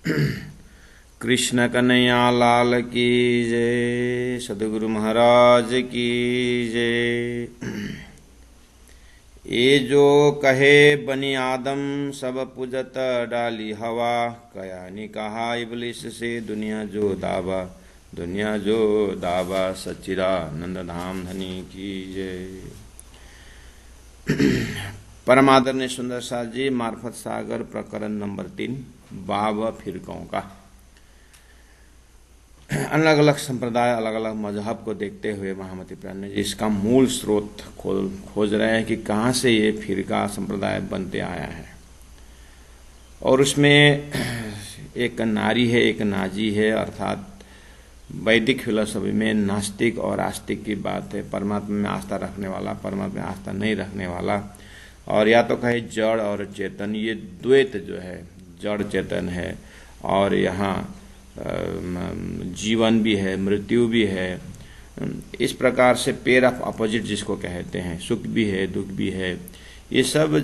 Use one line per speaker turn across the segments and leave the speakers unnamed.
कृष्ण कन्हैया लाल की जय। सद्गुरु महाराज की जय। ये जो कहे बनी आदम सब पूजत डाली हवा, कया नि कहा इबलिस से दुनिया जो दावा सच्चिदानंद धाम धनी की जय। परम आदरणीय सुंदर साथ जी, मार्फत सागर प्रकरण नंबर 3, बाव फिरकों का। अलग अलग संप्रदाय, अलग अलग मजहब को देखते हुए महामती प्राण जी इसका मूल स्रोत खोज रहे हैं कि कहाँ से ये फिरका संप्रदाय बनते आया है। और उसमें एक नारी है, एक नाजी है, अर्थात वैदिक फिलोसफी में नास्तिक और आस्तिक की बात है। परमात्मा में आस्था रखने वाला, परमात्मा में आस्था नहीं रखने वाला, और या तो कहे जड़ और चेतन। ये द्वैत जो है, जड़ चेतन है, और यहाँ जीवन भी है, मृत्यु भी है। इस प्रकार से पेयर ऑफ अपोजिट जिसको कहते हैं, सुख भी है, दुख भी है। ये सब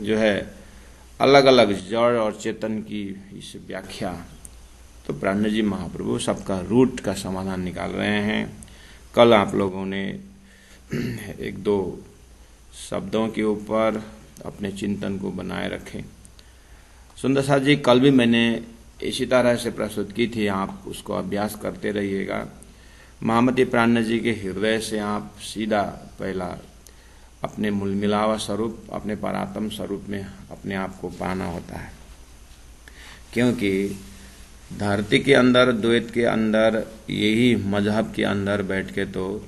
जो है अलग अलग जड़ और चेतन की इस व्याख्या, तो प्राण जी महाप्रभु सबका रूट का समाधान निकाल रहे हैं। कल आप लोगों ने एक दो शब्दों के ऊपर अपने चिंतन को बनाए रखे। सुंदर साथ जी, कल भी मैंने इसी तरह से प्रस्तुत की थी, आप उसको अभ्यास करते रहिएगा। महामती प्राण जी के हृदय से आप सीधा पहला अपने मूलमिलावा स्वरूप, अपने परात्म स्वरूप में अपने आप को पाना होता है। क्योंकि धरती के अंदर, द्वैत के अंदर, यही मजहब के अंदर बैठ के तो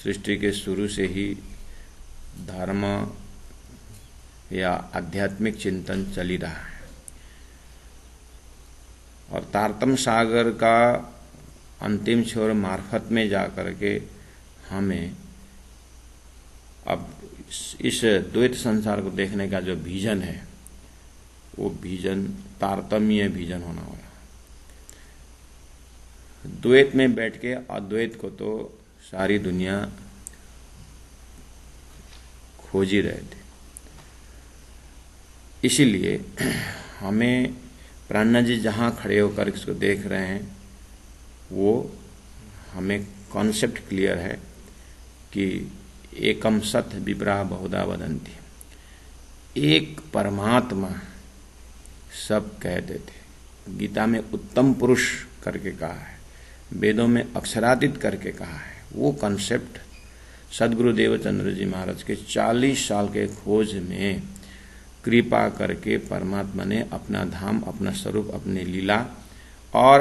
सृष्टि के शुरू से ही धर्म या आध्यात्मिक चिंतन चल ही रहा है। और तारतम्य सागर का अंतिम छोर मार्फत में जाकर के हमें अब इस द्वैत संसार को देखने का जो विजन है, वो विजन तारतम्य विजन होना होगा। द्वैत में बैठ के अद्वैत को तो सारी दुनिया खोज ही रहे थे। इसीलिए हमें प्राण जी जहाँ खड़े होकर इसको देख रहे हैं, वो हमें कॉन्सेप्ट क्लियर है कि एकम सत विप्रा बहुधा वदन्ति। एक परमात्मा सब कहते थे। गीता में उत्तम पुरुष करके कहा है, वेदों में अक्षरातीत करके कहा है। वो कॉन्सेप्ट सदगुरु देवचंद्र जी महाराज के 40 साल के खोज में कृपा करके परमात्मा ने अपना धाम, अपना स्वरूप, अपनी लीला और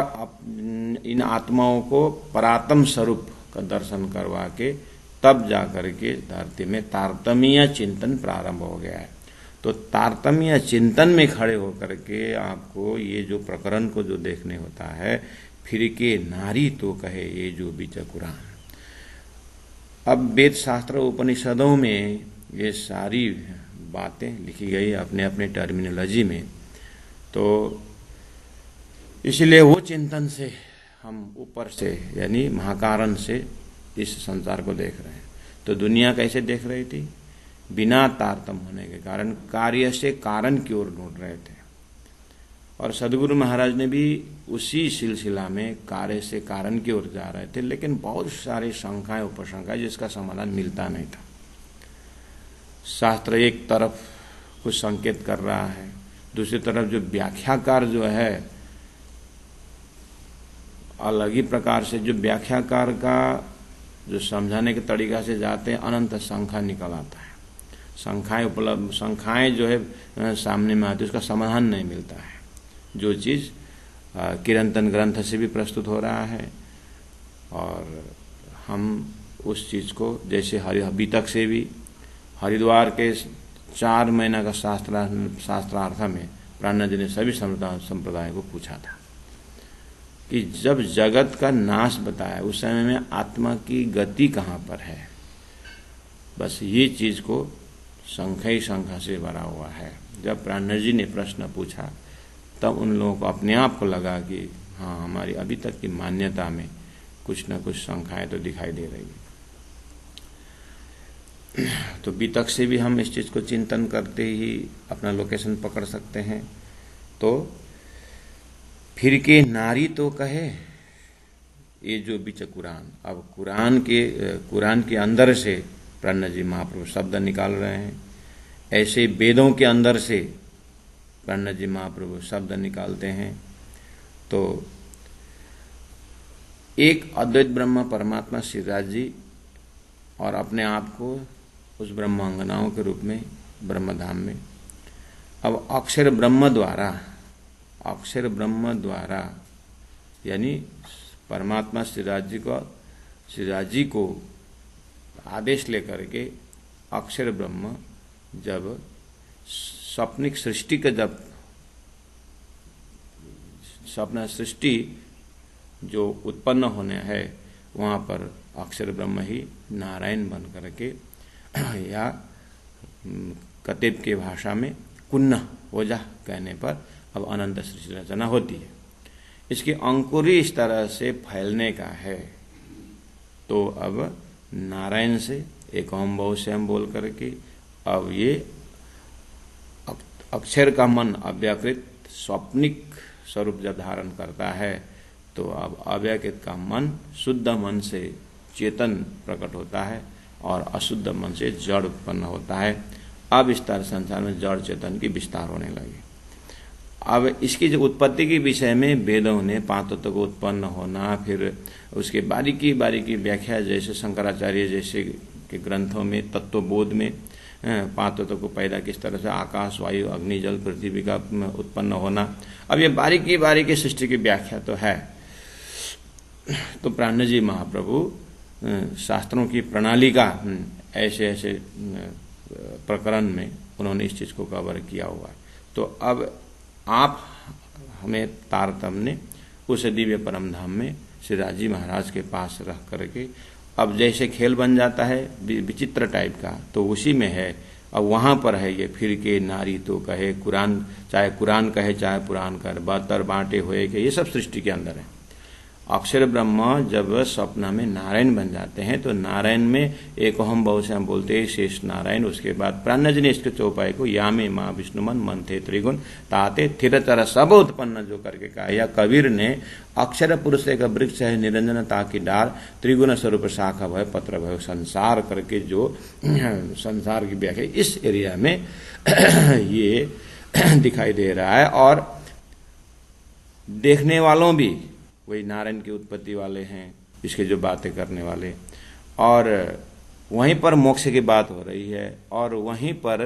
इन आत्माओं को परात्म स्वरूप का दर्शन करवा के तब जाकर के धरती में तारतम्य चिंतन प्रारंभ हो गया है। तो तारतम्य चिंतन में खड़े होकर के आपको ये जो प्रकरण को जो देखने होता है, फिर के नारी तो कहे ये जो बीच कुरान। अब वेद शास्त्र उपनिषदों में ये सारी बातें लिखी गई अपने अपने टर्मिनोलॉजी में। तो इसलिए वो चिंतन से हम ऊपर से, यानी महाकारण से इस संसार को देख रहे हैं। तो दुनिया कैसे देख रही थी? बिना तारतम्य होने के कारण कार्य से कारण की ओर ढूंढ रहे थे। और सदगुरु महाराज ने भी उसी सिलसिला में कार्य से कारण की ओर जा रहे थे, लेकिन बहुत सारी शंकाएं, उपशंकाएं जिसका समाधान मिलता नहीं था। शास्त्र एक तरफ कुछ संकेत कर रहा है, दूसरी तरफ जो व्याख्याकार जो है अलग ही प्रकार से, जो व्याख्याकार का जो समझाने के तरीका से जाते हैं, अनंत संख्या निकल आता है। संख्याएं जो है सामने में आती है, उसका समाधान नहीं मिलता है। जो चीज़ किरंतन ग्रंथ से भी प्रस्तुत हो रहा है, और हम उस चीज़ को जैसे अभी तक से भी हरिद्वार के 4 महीना का शास्त्रार्थ में प्राण जी ने सभी संप्रदाय को पूछा था कि जब जगत का नाश बताया उस समय में आत्मा की गति कहाँ पर है। बस ये चीज़ को संख्या ही संख्या से भरा हुआ है। जब प्राण जी ने प्रश्न पूछा तब उन लोगों को अपने आप को लगा कि हाँ, हमारी अभी तक की मान्यता में कुछ न कुछ संख्याएं तो दिखाई दे रही है। तो बीतक से भी हम इस चीज़ को चिंतन करते ही अपना लोकेशन पकड़ सकते हैं। तो फिर के नारी तो कहे, ये जो बीच कुरान, अब कुरान के अंदर से प्राण जी महाप्रभु शब्द निकाल रहे हैं, ऐसे वेदों के अंदर से प्राण जी महाप्रभु शब्द निकालते हैं। तो एक अद्वैत ब्रह्म परमात्मा श्रीराज जी और अपने आप को उस ब्रह्मांगनाओं के रूप में ब्रह्मधाम में, अब अक्षर ब्रह्म द्वारा यानी परमात्मा श्रीराज जी को आदेश लेकर के अक्षर ब्रह्म जब स्वप्निक सृष्टि का जब स्वप्न सृष्टि जो उत्पन्न होने है, वहाँ पर अक्षर ब्रह्म ही नारायण बन करके, या कतेब के भाषा में कुन्ना ओजा कहने पर अब अनंत सृष्टि रचना होती है। इसकी अंकुरी इस तरह से फैलने का है। तो अब नारायण से एक ओम बहु से हम बोल करके अब ये अक्षर का मन अव्याकृत स्वप्निक स्वरूप जब धारण करता है, तो अब अव्याकृत का मन शुद्ध मन से चेतन प्रकट होता है और अशुद्ध मन से जड़ उत्पन्न होता है। अब इस तरह संसार में जड़ चेतन की विस्तार होने लगी। अब इसकी जो उत्पत्ति के विषय में वेदों ने पांच तत्व को उत्पन्न होना, फिर उसके बारीकी व्याख्या, जैसे शंकराचार्य जैसे के ग्रंथों में तत्वबोध में पांच तत्व को पैदा किस तरह से आकाश, वायु, अग्नि, जल, पृथ्वी का उत्पन्न होना, अब ये बारीकी सृष्टि की व्याख्या तो है। तो प्राण जी महाप्रभु शास्त्रों की प्रणाली का ऐसे प्रकरण में उन्होंने इस चीज को कवर किया हुआ है। तो अब आप हमें तारतम्य उस दिव्य परम धाम में श्रीराज जी महाराज के पास रह करके, अब जैसे खेल बन जाता है विचित्र टाइप का, तो उसी में है। अब वहाँ पर है ये फिर के नारी तो कहे, कुरान चाहे कुरान कहे चाहे पुराण कर, बहत्तर बांटे हुए के, ये सब सृष्टि के अंदर है। अक्षर ब्रह्म जब स्वप्न में नारायण बन जाते हैं, तो नारायण में एक हम बहु से हम बोलते हैं शेष नारायण। उसके बाद प्राणज ने इसके चौपाई को या में माँ विष्णुमन मन थे त्रिगुण ताते थिरचर सब उत्पन्न जो करके कहा, या कबीर ने अक्षर पुरुष एक वृक्ष है निरंजन ताकि डार, त्रिगुण स्वरूप शाखा भय पत्र भय संसार करके जो संसार की व्याख्या इस एरिया में ये दिखाई दे रहा है। और देखने वालों भी वही नारायण की उत्पत्ति वाले हैं, इसके जो बातें करने वाले, और वहीं पर मोक्ष की बात हो रही है, और वहीं पर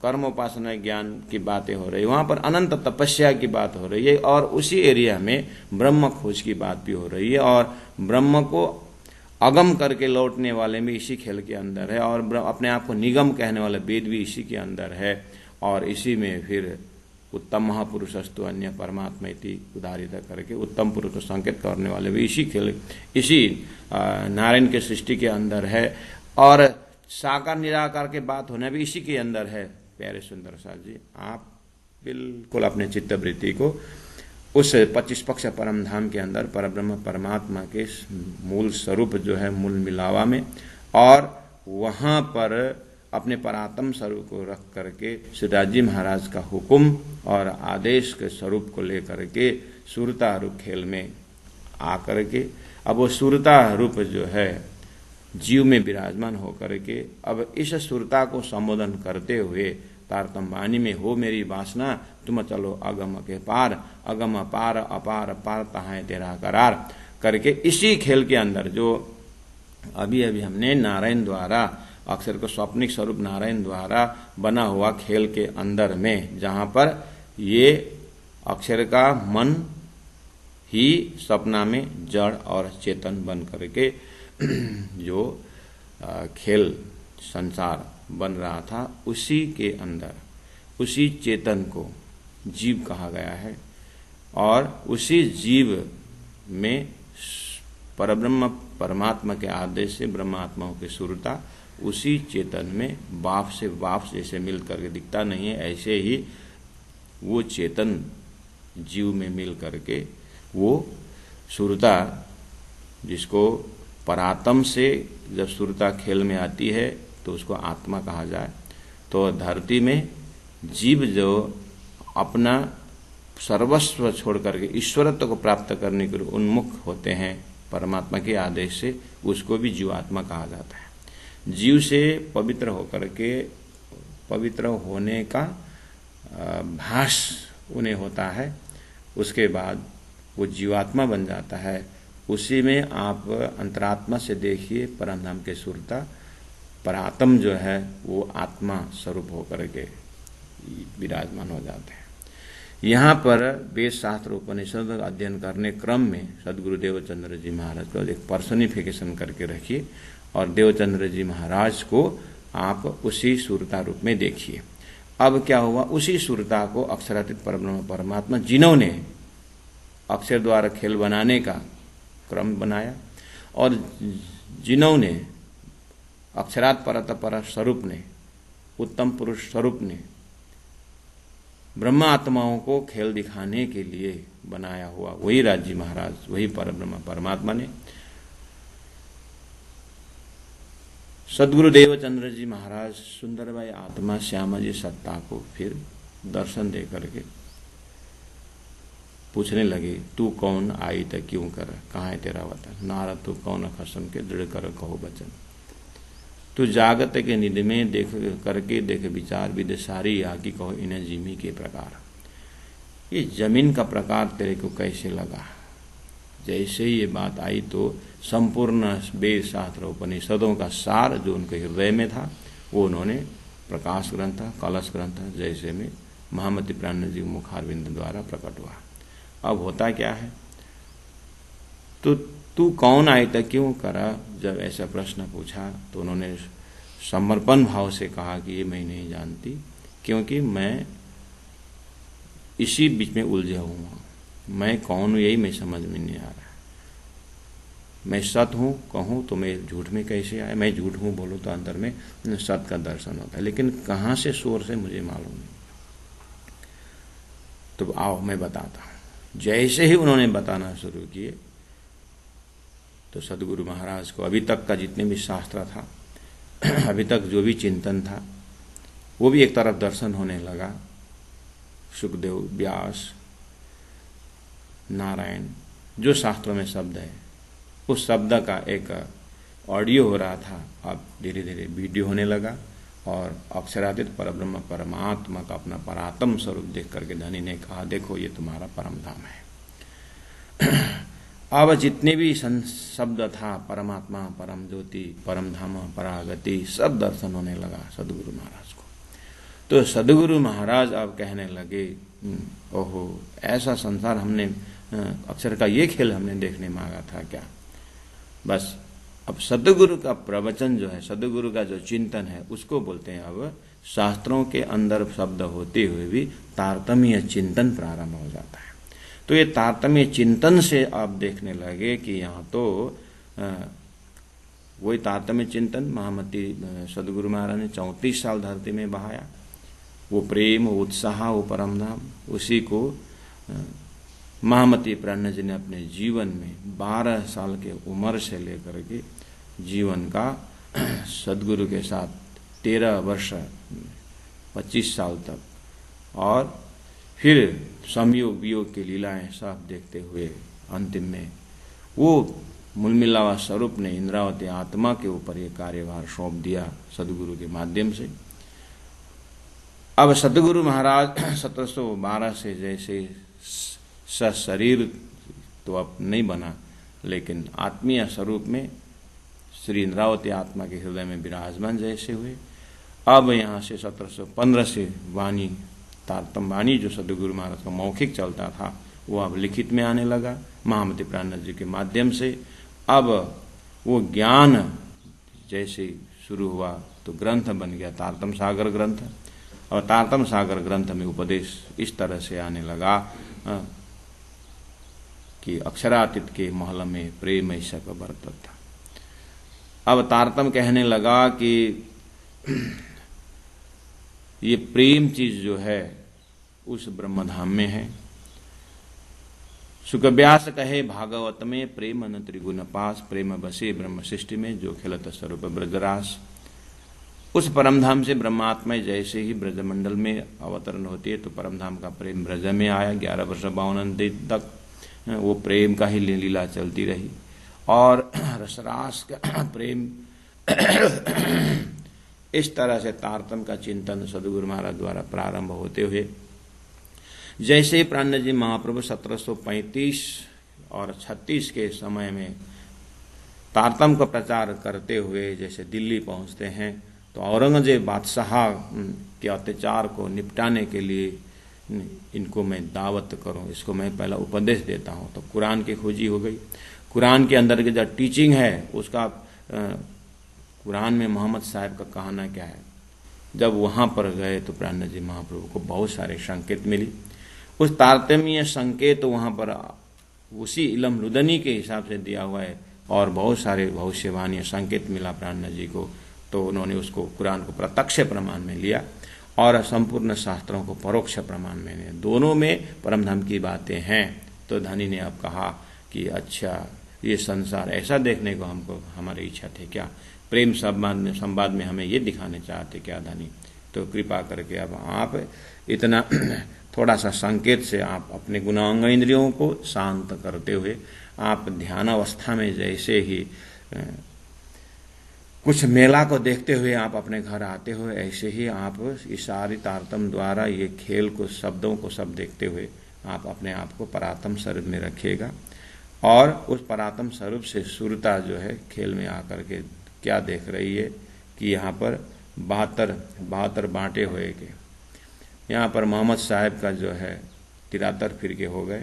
कर्म उपासना ज्ञान की बातें हो रही है, वहाँ पर अनंत तपस्या की बात हो रही है, और उसी एरिया में ब्रह्म खोज की बात भी हो रही है, और ब्रह्म को अगम करके लौटने वाले भी इसी खेल के अंदर है, और अपने आप को निगम कहने वाले वेद भी इसी के अंदर है, और इसी में फिर उत्तम महापुरुषस्तु अन्य परमात्मा इति उदाहरित करके उत्तम पुरुष को संकेत करने वाले भी इसी नारायण के सृष्टि के अंदर है, और साकार निराकार के बात होना भी इसी के अंदर है। प्यारे सुंदर साथ जी, आप बिल्कुल अपने चित्तवृत्ति को उस 25 पक्ष परम धाम के अंदर परब्रह्म परमात्मा के मूल स्वरूप जो है मूल मिलावा में, और वहाँ पर अपने परात्म स्वरूप को रख करके श्रीराज जी महाराज का हुक्म और आदेश के स्वरूप को लेकर के सुरता रूप खेल में आकर के, अब वो सुरता रूप जो है जीव में विराजमान होकर के, अब इस सुरता को संबोधन करते हुए तारतम्य में हो मेरी वासना तुम चलो अगम के पार, अगम अपार अपार पार तहां तेरा करार करके, इसी खेल के अंदर जो अभी हमने नारायण द्वारा अक्षर को स्वप्निक स्वरूप नारायण द्वारा बना हुआ खेल के अंदर में, जहाँ पर ये अक्षर का मन ही सपना में जड़ और चेतन बन करके जो खेल संसार बन रहा था, उसी के अंदर उसी चेतन को जीव कहा गया है, और उसी जीव में परब्रह्म परमात्मा के आदेश से ब्रह्मात्माओं की सुरता उसी चेतन में बाप से जैसे मिल करके दिखता नहीं है, ऐसे ही वो चेतन जीव में मिल करके वो सुरता, जिसको परात्म से जब सुरता खेल में आती है तो उसको आत्मा कहा जाए। तो धरती में जीव जो अपना सर्वस्व छोड़ करके ईश्वरत्व को प्राप्त करने के लिए उन्मुख होते हैं परमात्मा के आदेश से, उसको भी जीवात्मा कहा जाता है। जीव से पवित्र होकर के पवित्र होने का भास उन्हें होता है, उसके बाद वो जीवात्मा बन जाता है। उसी में आप अंतरात्मा से देखिए परमधाम के सुरता परात्म जो है वो आत्मा स्वरूप होकर के विराजमान हो जाते हैं। यहाँ पर वेद शास्त्र उपनिषद अध्ययन करने क्रम में सदगुरु देवचंद्र जी महाराज को एक पर्सनिफिकेशन करके रखिए और देवचंद्र जी महाराज को आप उसी सुरता रूप में देखिए। अब क्या हुआ, उसी सुरता को अक्षरातीत परब्रह्म परमात्मा जिन्होंने अक्षर द्वारा खेल बनाने का क्रम बनाया और जिन्होंने अक्षरात परत पर स्वरूप ने, उत्तम पुरुष स्वरूप ने ब्रह्म आत्माओं को खेल दिखाने के लिए बनाया हुआ वही राजी महाराज, वही परब्रह्म परमात्मा ने सदगुरु देवचंद्र जी महाराज सुंदरबाई आत्मा श्यामा जी सत्ता को फिर दर्शन दे करके पूछने लगे, तू कौन आई त क्यों कर, कहाँ है तेरा वतन, नारद तू कौन खसम के दृढ़ कर कहो बचन, तू जागत के निध में देख करके देख विचार विद सारी आकी कहो इन्हें जिमी के प्रकार। ये जमीन का प्रकार तेरे को कैसे लगा। जैसे ही ये बात आई तो संपूर्ण वेद शास्त्र उपनिषदों का सार जो उनके हृदय में था वो उन्होंने प्रकाश ग्रंथ, कलश ग्रंथ जैसे में महामती प्राण जी मुखारविंद द्वारा प्रकट हुआ। अब होता क्या है, तो तू कौन आए तक क्यों करा, जब ऐसा प्रश्न पूछा तो उन्होंने समर्पण भाव से कहा कि ये मैं नहीं जानती, क्योंकि मैं इसी बीच में उलझा हुआ, मैं कौन हूँ यही मैं समझ में नहीं आ रहा। मैं सत हूँ कहूँ तो मैं झूठ में कैसे आए, मैं झूठ हूँ बोलूँ तो अंदर में सत का दर्शन होता है, लेकिन कहाँ से सोर्स है मुझे मालूम नहीं। तो आओ मैं बताता हूँ। जैसे ही उन्होंने बताना शुरू किए तो सदगुरु महाराज को अभी तक का जितने भी शास्त्र था, अभी तक जो भी चिंतन था, वो भी एक तरफ दर्शन होने लगा। सुखदेव, व्यास, नारायण, जो शास्त्रों में शब्द है उस शब्द का एक ऑडियो हो रहा था, अब धीरे धीरे वीडियो होने लगा और अक्षरातीत परब्रह्म परमात्मा का अपना परात्म स्वरूप देख करके धनी ने कहा, देखो ये तुम्हारा परम धाम है। अब जितने भी शब्द था, परमात्मा, परम ज्योति, परम धाम, परागति, सब दर्शन होने लगा सदगुरु महाराज को। तो सदगुरु महाराज अब कहने लगे, ओहो ऐसा संसार हमने, अक्षर का ये खेल हमने देखने मांगा था क्या। बस अब सदगुरु का प्रवचन जो है, सदगुरु का जो चिंतन है उसको बोलते हैं। अब शास्त्रों के अंदर शब्द होते हुए भी तारतम्य चिंतन प्रारंभ हो जाता है। तो ये तारतम्य चिंतन से आप देखने लगे कि यहाँ तो वही तारतम्य चिंतन महामती सदगुरु महाराज ने 34 साल धरती में बहाया। वो प्रेम, वो उत्साह, वो परम धाम, उसी को महामती प्राण जी ने अपने जीवन में 12 साल के उम्र से लेकर के जीवन का सदगुरु के साथ 13 वर्ष 25 साल तक, और फिर संयोग वियोग की लीलाएं सब देखते हुए अंतिम में वो मूलमिलावा स्वरूप ने इंद्रावती आत्मा के ऊपर ये कार्यभार सौंप दिया सदगुरु के माध्यम से। अब सदगुरु महाराज 1712 से जैसे शरीर तो अब नहीं बना, लेकिन आत्मीय स्वरूप में श्री इंद्रावती आत्मा के हृदय में विराजमान जैसे हुए। अब यहाँ से 1715 से वाणी, तारतम वाणी जो सदगुरु महाराज का मौखिक चलता था वो अब लिखित में आने लगा महामती प्राणनाथ जी के माध्यम से। अब वो ज्ञान जैसे शुरू हुआ तो ग्रंथ बन गया तारतम सागर ग्रंथ, और तारतम सागर ग्रंथ में उपदेश इस तरह से आने लगा कि अक्षरातीत के महल में प्रेम ऐसा का बरतत था। अब तारतम कहने लगा कि ये प्रेम चीज जो है उस ब्रह्मधाम में है। सुखव्यास कहे भागवत में, प्रेम न त्रिगुण पास, प्रेम बसे ब्रह्म सृष्टि में, जो खिलत स्वरूप ब्रजरास। उस परमधाम से ब्रह्मात्मा जैसे ही ब्रजमंडल में अवतरण होती है तो परमधाम का प्रेम ब्रज में आया। 11 वर्ष 52 दिन तक वो प्रेम का ही लीला चलती रही और रसरास का प्रेम इस तरह से तारतम का चिंतन सदगुरु महाराज द्वारा प्रारंभ होते हुए जैसे ही प्राणनाथ जी महाप्रभु 1735 और 36 के समय में तारतम का प्रचार करते हुए जैसे दिल्ली पहुंचते हैं तो औरंगजेब बादशाह के अत्याचार को निपटाने के लिए इनको मैं दावत करूं, इसको मैं पहला उपदेश देता हूं। तो कुरान की खोजी हो गई। कुरान के अंदर की जो टीचिंग है उसका कुरान में मोहम्मद साहब का कहना क्या है। जब वहां पर गए तो प्राणनाथ जी महाप्रभु को बहुत सारे संकेत मिली। उस तारतम्य संकेत वहां पर उसी इलम लुदनी के हिसाब से दिया हुआ है और बहुत सारे भविष्यवाणी संकेत मिला प्राणनाथ जी को। तो उन्होंने उसको कुरान को प्रत्यक्ष प्रमाण में लिया और संपूर्ण शास्त्रों को परोक्ष प्रमाण में लिया। दोनों में परमधाम की बातें हैं। तो धनी ने अब कहा कि अच्छा ये संसार ऐसा देखने को हमको हमारी इच्छा थी क्या, प्रेम संवाद में हमें ये दिखाने चाहते क्या धनी। तो कृपा करके अब आप इतना थोड़ा सा संकेत से आप अपने गुणांग इंद्रियों को शांत करते हुए आप ध्यान अवस्था में जैसे ही कुछ मेला को देखते हुए आप अपने घर आते हो ऐसे ही आप इशारी तारतम द्वारा ये खेल को शब्दों को सब देखते हुए आप अपने आप को परात्म स्वरूप में रखिएगा और उस परात्म स्वरूप से सुरता जो है खेल में आकर के क्या देख रही है कि यहाँ पर 72 बांटे हुए के यहाँ पर मोहम्मद साहब का जो है 73 फिरके हो गए।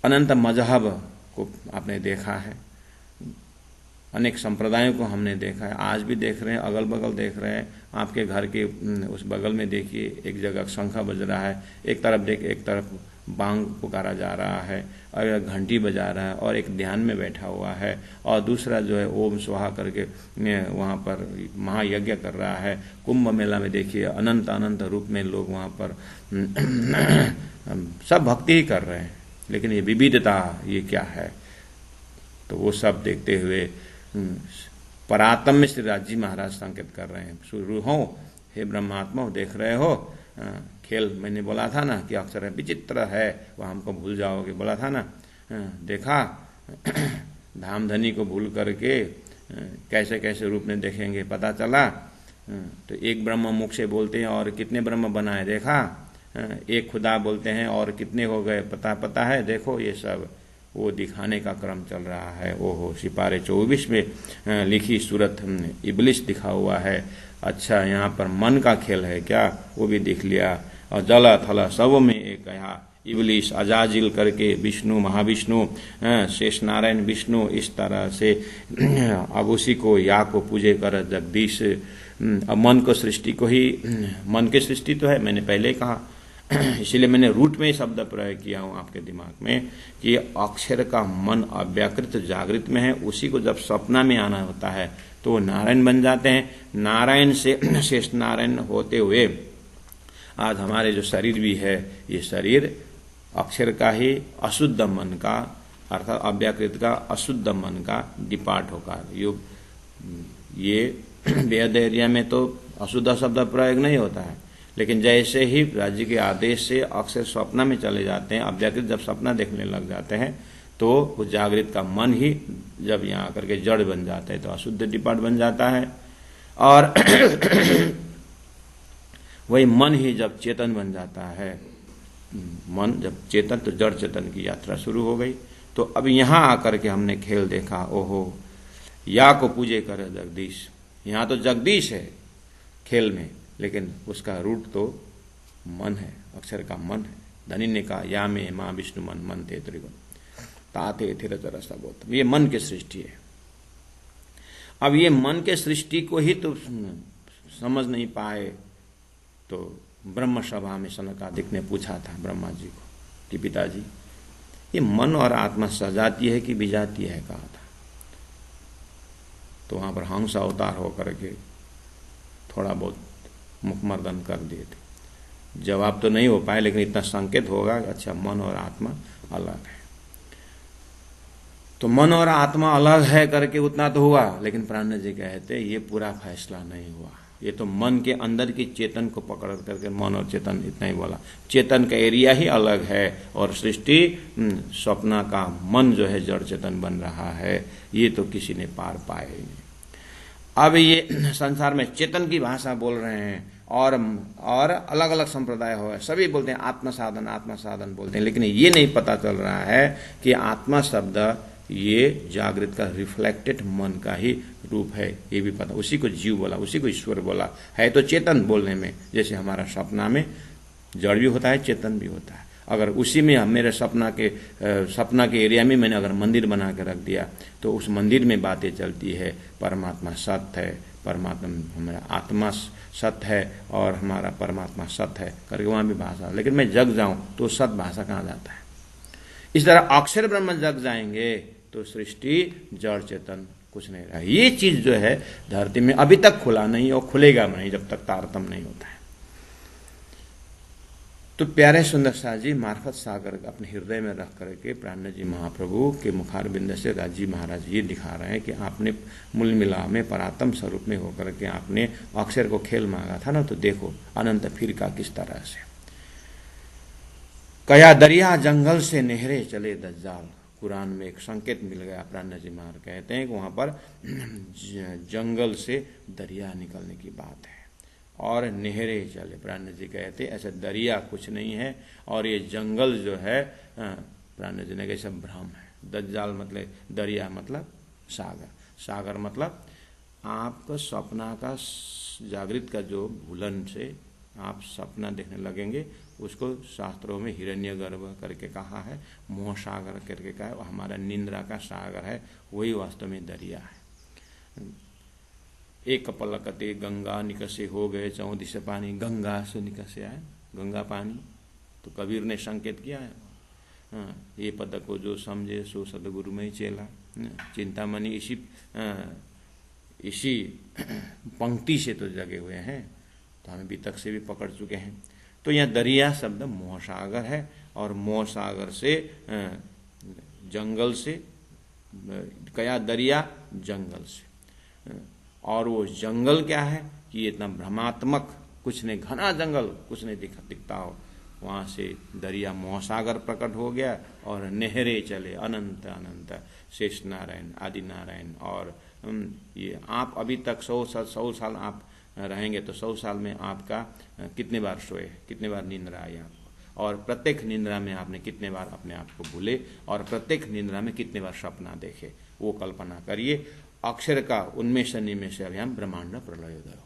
अनंत मजहब को आपने देखा है, अनेक संप्रदायों को हमने देखा है, आज भी देख रहे हैं, अगल बगल देख रहे हैं। आपके घर के उस बगल में देखिए एक जगह शंखा बज रहा है, एक तरफ देखिए एक तरफ बांग पुकारा जा रहा है और घंटी बजा रहा है और एक ध्यान में बैठा हुआ है और दूसरा जो है ओम स्वाहा करके वहाँ पर महायज्ञ कर रहा है। कुंभ मेला में देखिए अनंत अनंत रूप में लोग वहाँ पर सब भक्ति ही कर रहे हैं, लेकिन ये विविधता ये क्या है। तो वो सब देखते हुए परात्म में श्री राज जी महाराज संकेत कर रहे हैं, शुरू हो हे ब्रह्मात्मा देख रहे हो खेल, मैंने बोला था ना कि अक्षर है विचित्र है, वह हमको भूल जाओगे, बोला था ना, देखा धामधनी को भूल करके कैसे कैसे रूप में देखेंगे पता चला। तो एक ब्रह्म मुख से बोलते हैं और कितने ब्रह्म बनाए देखा, एक खुदा बोलते हैं और कितने हो गए पता है, देखो ये सब वो दिखाने का क्रम चल रहा है। ओहो सिपारे 24 में लिखी सूरत इबलिस दिखा हुआ है। अच्छा यहाँ पर मन का खेल है क्या, वो भी दिख लिया। और जल थल सब में एक यहाँ इबलिस अजाजिल करके विष्णु महाविष्णु शेष नारायण विष्णु इस तरह से अब उसी को या को पूजे कर जगदीश। अब मन को सृष्टि को ही, मन की सृष्टि तो है मैंने पहले कहा, इसीलिए मैंने रूट में शब्द प्रयोग किया हूं आपके दिमाग में कि अक्षर का मन अव्याकृत जागृत में है, उसी को जब सपना में आना होता है तो वो नारायण बन जाते हैं। नारायण से शेष नारायण होते हुए आज हमारे जो शरीर भी है ये शरीर अक्षर का ही अशुद्ध मन का अर्थात अव्याकृत का अशुद्ध मन का डिपार्ट होगा। ये वेद एरिया में तो अशुद्ध शब्द प्रयोग नहीं होता है, लेकिन जैसे ही राज्य के आदेश से अक्षर स्वप्न में चले जाते हैं, अव्याकृत जब सपना देखने लग जाते हैं तो उस जागृत का मन ही जब यहाँ आकर के जड़ बन जाता है तो अशुद्ध डिपार्ट बन जाता है। और वही मन ही जब चेतन बन जाता है, मन जब चेतन तो जड़ चेतन की यात्रा शुरू हो गई। तो अब यहाँ आकर के हमने खेल देखा, ओहो या को पूजे कर जगदीश। यहाँ तो जगदीश है खेल में, लेकिन उसका रूट तो मन है, अक्षर का मन है। धनी ने कहा या में माँ विष्णु मन मन थे त्रिगुण ताते थे रसा गौतम। ये मन की सृष्टि है। अब ये मन के सृष्टि को ही तो समझ नहीं पाए तो ब्रह्म सभा में सनकादिक ने पूछा था ब्रह्मा जी को कि पिताजी ये मन और आत्मा सजाती है कि विजाती है, कहा था। तो वहां पर हंस अवतार होकर के थोड़ा बहुत मुखमर्दन कर दिए थे। जवाब तो नहीं हो पाए, लेकिन इतना संकेत होगा अच्छा मन और आत्मा अलग है। तो मन और आत्मा अलग है करके उतना तो हुआ, लेकिन प्राणनाथ जी कहते ये पूरा फैसला नहीं हुआ। ये तो मन के अंदर की चेतन को पकड़ करके मन और चेतन इतना ही बोला। चेतन का एरिया ही अलग है और सृष्टि स्वप्न का मन जो है जड़ चेतन बन रहा है, ये तो किसी ने पार पाए ही नहीं। अब ये संसार में चेतन की भाषा बोल रहे हैं और अलग अलग संप्रदाय हो, सभी बोलते हैं आत्म साधन बोलते हैं, लेकिन ये नहीं पता चल रहा है कि आत्मा शब्द ये जागृत का रिफ्लेक्टेड मन का ही रूप है, ये भी पता। उसी को जीव बोला, उसी को ईश्वर बोला है, तो चेतन बोलने में जैसे हमारा सपना में जड़ भी होता है, चेतन भी होता है। अगर उसी में मेरे सपना के एरिया में मैंने अगर मंदिर बना के रख दिया तो उस मंदिर में बातें चलती है, परमात्मा सत्य है, परमात्मा हमारा आत्मा सत्य है और हमारा परमात्मा सत्य है करके वहां भी भाषा। लेकिन मैं जग जाऊं तो सत्य भाषा कहाँ जाता है? इस तरह अक्षर ब्रह्म जग जाएंगे तो सृष्टि जड़ चेतन कुछ नहीं रहा। ये चीज जो है धरती में अभी तक खुला नहीं और खुलेगा नहीं जब तक तारतम्य नहीं होता है। तो प्यारे सुंदर शाह जी मार्फत सागर अपने हृदय में रख करके प्राण जी महाप्रभु के मुखारबिंद से राजी महाराज ये दिखा रहे हैं कि आपने मूल मिला में परात्म स्वरूप में होकर के आपने अक्षर को खेल मांगा था ना, तो देखो अनंत फिरका किस तरह से। कया दरिया जंगल से नहरे चले दज्जाल, कुरान में एक संकेत मिल गया। प्राण जी महाराज कहते हैं कि वहां पर जंगल से दरिया निकलने की बात है और नहरे चले। प्राण जी कहते ऐसा दरिया कुछ नहीं है और ये जंगल जो है प्राण जी ने कहा सब भ्रम है। दज्जाल मतलब दरिया मतलब सागर, सागर मतलब आपका सपना का जागृत का जो भूलन से आप सपना देखने लगेंगे, उसको शास्त्रों में हिरण्यगर्भ करके कहा है, मोह सागर करके कहा है, हमारा निंद्रा का सागर है, वही वास्तव में दरिया है। एक पलकते गंगा निकसे हो गए चौं दिशा पानी, गंगा से निकसे आए गंगा पानी। तो कबीर ने संकेत किया है, ये पद को जो समझे सो सदगुरु में चेला। चिंतामणि इसी पंक्ति से तो जगे हुए हैं, तो हमें वितक से भी पकड़ चुके हैं। तो यह दरिया शब्द मोह सागर है और मोह सागर से जंगल से, कया दरिया जंगल से, और वो जंगल क्या है कि इतना भ्रमात्मक कुछ नहीं, घना जंगल कुछ नहीं दिखता हो, वहां से दरिया मोहसागर प्रकट हो गया और नहरे चले अनंत अनंत, शेष नारायण आदि नारायण। और ये आप अभी तक 100 साल आप रहेंगे तो 100 साल में आपका कितने बार सोए, कितने बार निंद्रा आई आपको, और प्रत्येक निंद्रा में आपने कितने बार अपने आप को भूले और प्रत्येक निंद्रा में कितने बार सपना देखे, वो कल्पना करिए। अक्षर का उन्मेष निमेष अभियान ब्रह्मांड प्रलयोदय,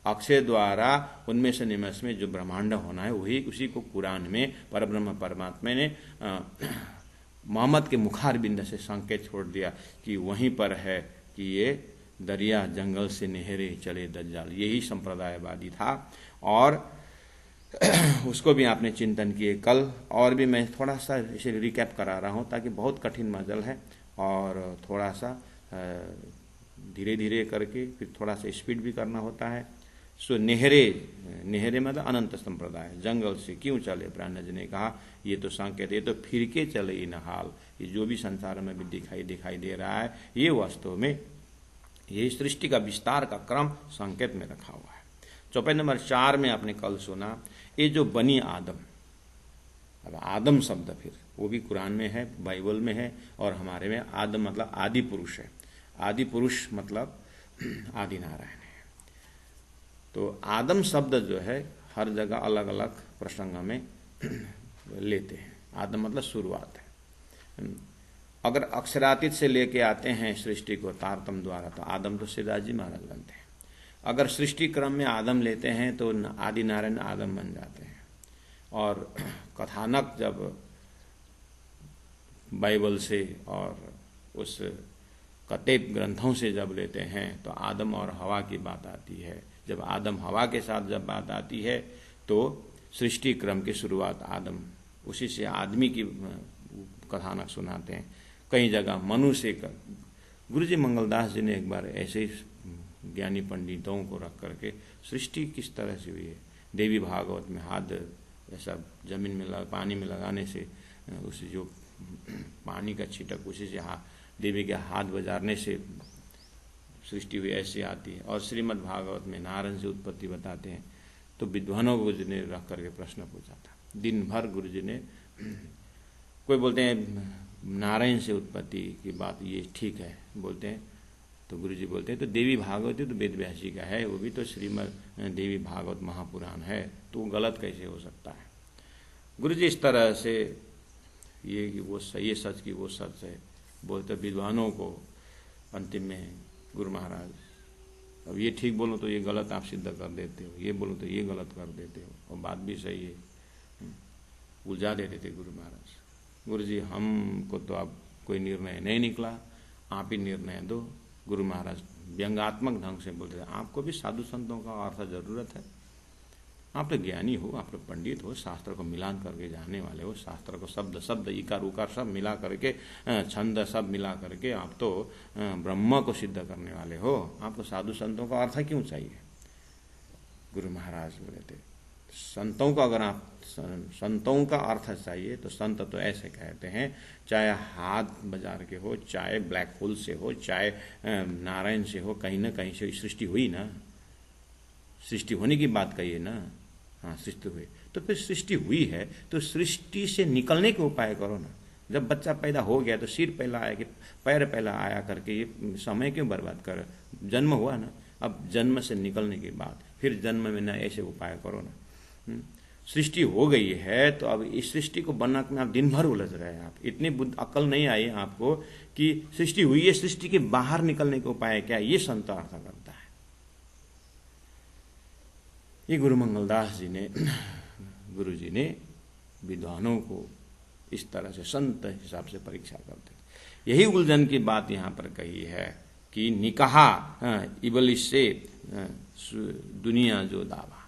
अक्षर द्वारा उन्मेष निमेष में जो ब्रह्मांड होना है वही, उसी को कुरान में परब्रह्म परमात्मा ने मोहम्मद के मुखार बिंद से संकेत छोड़ दिया कि वहीं पर है कि ये दरिया जंगल से नहरे चले दज्जाल, यही संप्रदायवादी था। और उसको भी आपने चिंतन किए कल, और भी मैं थोड़ा सा इसे रिकैप करा रहा हूँ ताकि बहुत कठिन मजल है और थोड़ा सा धीरे धीरे करके फिर थोड़ा सा स्पीड भी करना होता है। सो नहरे मतलब अनंत संप्रदाय, जंगल से क्यों चले? प्राण जी ने कहा ये तो संकेत, ये तो फिर के चले इन हाल, ये जो भी संसार में भी दिखाई दे रहा है ये वास्तव में ये सृष्टि का विस्तार का क्रम संकेत में रखा हुआ है। चौपाई नंबर 4 में आपने कल सुना ये जो बनी आदम, अब आदम शब्द फिर वो भी कुरान में है, बाइबल में है, और हमारे में आदम मतलब आदि पुरुष है। आदि पुरुष मतलब आदि नारायण है। तो आदम शब्द जो है हर जगह अलग अलग प्रसंग में लेते हैं। आदम मतलब शुरुआत है। अगर अक्षरातीत से लेके आते हैं सृष्टि को तारतम द्वारा तो आदम तो सिद्धाजी महाराज बनते हैं। अगर सृष्टि क्रम में आदम लेते हैं तो आदि नारायण आदम बन जाते हैं। और कथानक जब बाइबल से और उस कतेब ग्रंथों से जब लेते हैं तो आदम और हवा की बात आती है। जब आदम हवा के साथ जब बात आती है तो सृष्टि क्रम की शुरुआत आदम, उसी से आदमी की कथानक सुनाते हैं। कई जगह मनुष्य का, गुरु जी मंगलदास जी ने एक बार ऐसे ही ज्ञानी पंडितों को रख करके सृष्टि किस तरह से हुई है, देवी भागवत में हाथ ऐसा जमीन में पानी में लगाने से उसे जो पानी का छिटक उसी से देवी के हाथ बजारने से सृष्टि हुई ऐसी आती है। और श्रीमद् भागवत में नारायण से उत्पत्ति बताते हैं। तो विद्वानों को गुरु जी ने रख करके प्रश्न पूछा था, दिन भर गुरु जी ने। कोई बोलते हैं नारायण से उत्पत्ति की बात ये ठीक है बोलते हैं, तो गुरु जी बोलते हैं तो देवी भागवती तो वेद व्यास जी का है, वो भी तो श्रीमद् देवी भागवत महापुराण है, तो वो गलत कैसे हो सकता है। गुरु जी इस तरह से ये कि वो सही सच की वो सच है बोलते विद्वानों को। अंतिम में गुरु महाराज अब ये ठीक बोलो तो ये गलत आप सिद्ध कर देते हो, ये बोलो तो ये गलत कर देते हो, और बात भी सही है, उलझा देते थे गुरु महाराज। गुरु जी हमको तो अब कोई निर्णय नहीं निकला, आप ही निर्णय दो। गुरु महाराज व्यंगात्मक ढंग से बोलते थे, आपको भी साधु संतों का अर्थ जरूरत है, आप तो ज्ञानी हो, आप तो पंडित हो, शास्त्र को मिलान करके जानने वाले हो, शास्त्र को शब्द शब्द इकार उकार सब मिला करके, छंद सब मिला करके आप तो ब्रह्म को सिद्ध करने वाले हो, आपको साधु संतों का अर्थ क्यों चाहिए। गुरु महाराज बोले थे संतों का अगर आप संतों का अर्थ चाहिए तो संत तो ऐसे कहते हैं, चाहे हाथ बाजार के हो, चाहे ब्लैक होल से हो, चाहे नारायण से हो, कहीं ना कहीं से सृष्टि हुई ना, सृष्टि होने की बात कही है ना, हाँ सृष्टि हुई, तो फिर सृष्टि हुई है तो सृष्टि से निकलने के उपाय करो ना। जब बच्चा पैदा हो गया तो सिर पहला आया कि पैर पहला आया करके ये समय क्यों बर्बाद कर, जन्म हुआ ना, अब जन्म से निकलने के बाद फिर जन्म में ना ऐसे उपाय करो ना। सृष्टि हो गई है तो अब इस सृष्टि को बनने में आप दिन भर उलझ रहे हैं, आप इतनी अक्ल नहीं आई आपको कि सृष्टि हुई है, सृष्टि के बाहर निकलने के उपाय क्या, ये संत अर्थ करता है। ये गुरु मंगलदास जी ने, गुरु जी ने विद्वानों को इस तरह से संत हिसाब से परीक्षा करते। यही उलझन की बात यहाँ पर कही है कि निकाहा इबलिस से दुनिया जो दावा।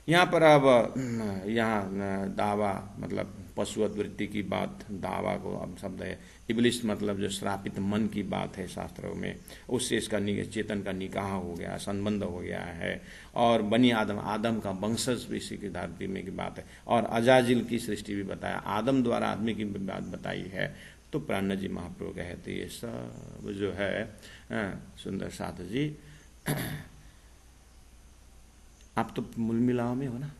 यहाँ पर अब यहाँ दावा मतलब पशुवत वृत्ति की बात, दावा को अब शब्द है, इबलिस मतलब जो श्रापित मन की बात है शास्त्रों में, उससे इसका चेतन का निकाह हो गया, संबंध हो गया है। और बनी आदम, आदम का वंशज इसी की धरती में की बात है। और अजाजिल की सृष्टि भी बताया, आदम द्वारा आदमी की बात बताई है। तो प्राण जी महाप्रभु कहते ये सब जो है सुंदर साथ जी आप तो मूल मिलाव में हो ना,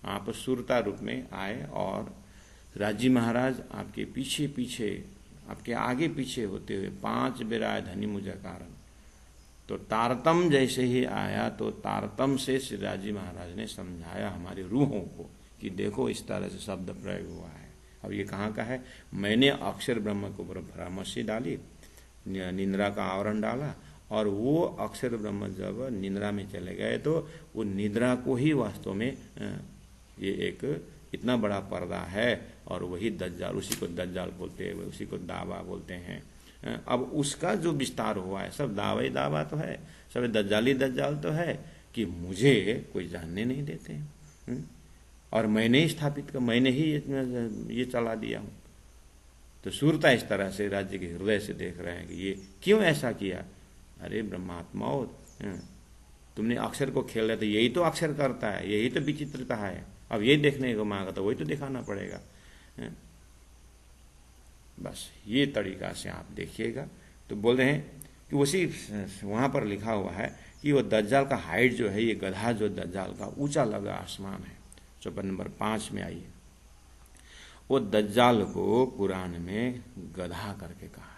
आप सुरता रूप में आए और राजी महाराज आपके पीछे पीछे, आपके आगे पीछे होते हुए 5 बेर आए धनी मुझे कारण। तो तारतम जैसे ही आया तो तारतम से श्री राजी महाराज ने समझाया हमारी रूहों को कि देखो इस तरह से शब्द प्रयोग हुआ है। अब ये कहाँ का है, मैंने अक्षर ब्रह्म को परामर्शी डाली, निंद्रा का आवरण डाला, और वो अक्षर ब्रह्म जब निद्रा में चले गए तो वो निद्रा को ही वास्तव में ये एक इतना बड़ा पर्दा है, और वही दज्जाल, उसी को दज्जाल बोलते हैं, उसी को दावा बोलते हैं। अब उसका जो विस्तार हुआ है सब दावा ही दावा तो है, सब दज्जाली दज्जाल तो है कि मुझे कोई जानने नहीं देते और मैंने ही स्थापित कर, मैंने ही ये चला दिया हूँ। तो सूरता इस तरह से राज्य के हृदय से देख रहे हैं कि ये क्यों ऐसा किया। अरे ब्रह्मात्माओं, तुमने अक्षर को खेल रहे, तो यही तो अक्षर करता है, यही तो विचित्रता है, अब यही देखने को मांगा तो वही तो दिखाना पड़ेगा। बस ये तरीका से आप देखिएगा। तो बोल रहे हैं कि उसी वहाँ पर लिखा हुआ है कि वो दज्जाल का हाइट जो है, ये गधा जो दज्जाल का ऊंचा लगा आसमान है, चौपाई नंबर 5 में आई है। वो दज्जाल को कुरान में गधा करके कहा है,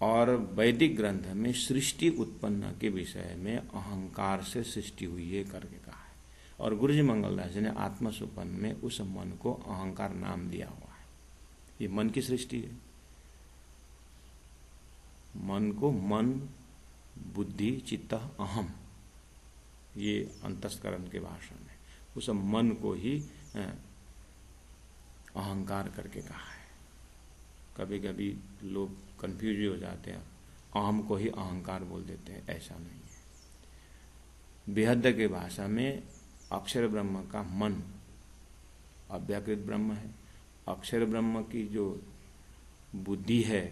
और वैदिक ग्रंथ में सृष्टि उत्पन्न के विषय में अहंकार से सृष्टि हुई है करके कहा है। और गुरु जी मंगलदास जी ने आत्मसुपन में उस मन को अहंकार नाम दिया हुआ है। ये मन की सृष्टि है, मन को मन, बुद्धि, चित्त, अहम, ये अंतस्करण के भाषा में उस मन को ही अहंकार करके कहा है। कभी कभी लोग कंफ्यूज हो जाते हैं, अहम को ही अहंकार बोल देते हैं, ऐसा नहीं है। बेहद के भाषा में अक्षर ब्रह्म का मन अव्याकृत ब्रह्म है, अक्षर ब्रह्म की जो बुद्धि है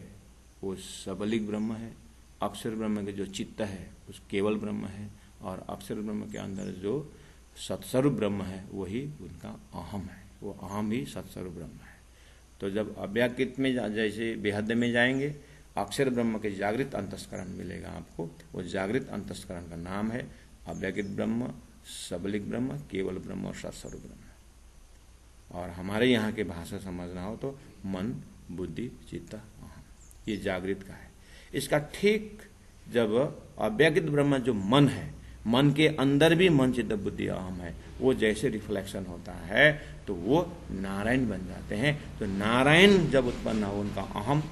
वो सबलिक ब्रह्म है, अक्षर ब्रह्म के जो चित्त है उस केवल ब्रह्म है, और अक्षर ब्रह्म के अंदर जो सत्स्वरूप ब्रह्म है वही उनका अहम है, वो अहम ही सत्स्वरूप ब्रह्म है। तो जब अव्याकृत में जैसे बेहद में जाएंगे अक्षर ब्रह्म के जागृत अंतस्करण मिलेगा आपको। वो जागृत अंतस्करण का नाम है अव्यक्त ब्रह्म, सबलिक ब्रह्म, केवल ब्रह्म और सत्स्वरूप ब्रह्म। और हमारे यहाँ के भाषा समझना हो तो मन, बुद्धि, चित्त, अहम, ये जागृत का है। इसका ठीक जब अव्यक्त ब्रह्म जो मन है, मन के अंदर भी मन, चित्त, बुद्धि, अहम है, वो जैसे रिफ्लेक्शन होता है तो वो नारायण बन जाते हैं। तो नारायण जब उत्पन्न हो उनका अहम,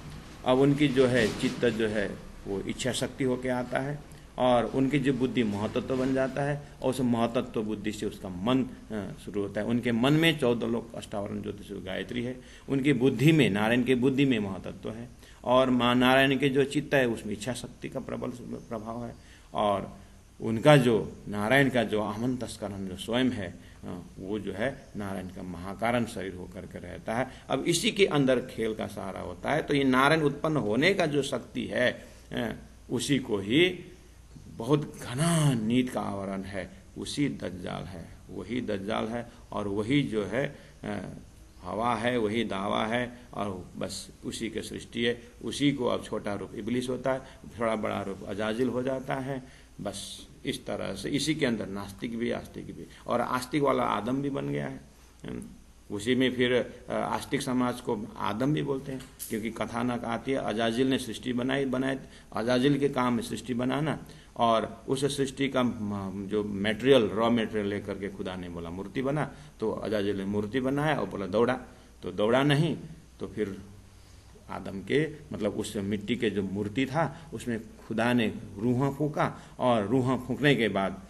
अब उनकी जो है चित्त जो है वो इच्छा शक्ति होके आता है, और उनकी जो बुद्धि महतत्व बन जाता है, और उस महतत्व बुद्धि से उसका मन शुरू होता है। उनके मन में 14 लोक अष्टावरण ज्योतिष गायत्री है, उनकी बुद्धि में, नारायण की बुद्धि में महतत्व है, और माँ नारायण के जो चित्त है उसमें इच्छा शक्ति का प्रबल प्रभाव है, और उनका जो नारायण का जो अहमंतस्करण जो स्वयं है वो जो है नारायण का महाकारण शरीर होकर के रहता है। अब इसी के अंदर खेल का सहारा होता है। तो ये नारायण उत्पन्न होने का जो शक्ति है उसी को ही बहुत घना नीत का आवरण है, उसी दज्जाल है, वही दज्जाल है, और वही जो है हवा है, वही दावा है, और बस उसी के सृष्टि है। उसी को अब छोटा रूप इबलिस होता है, थोड़ा बड़ा रूप अजाजिल हो जाता है। बस इस तरह से इसी के अंदर नास्तिक भी, आस्तिक भी, और आस्तिक वाला आदम भी बन गया है। उसी में फिर आस्तिक समाज को आदम भी बोलते हैं, क्योंकि कथानक आती है अजाजिल ने सृष्टि बनाए, अजाजिल के काम है सृष्टि बनाना, और उस सृष्टि का जो मटेरियल, रॉ मटेरियल लेकर के खुदा ने बोला मूर्ति बना, तो अजाजिल ने मूर्ति बनाया और बोला दौड़ा, तो दौड़ा नहीं, तो फिर आदम के मतलब उस मिट्टी के जो मूर्ति था उसमें खुदा ने रूह फूका, और रूह फूकने के बाद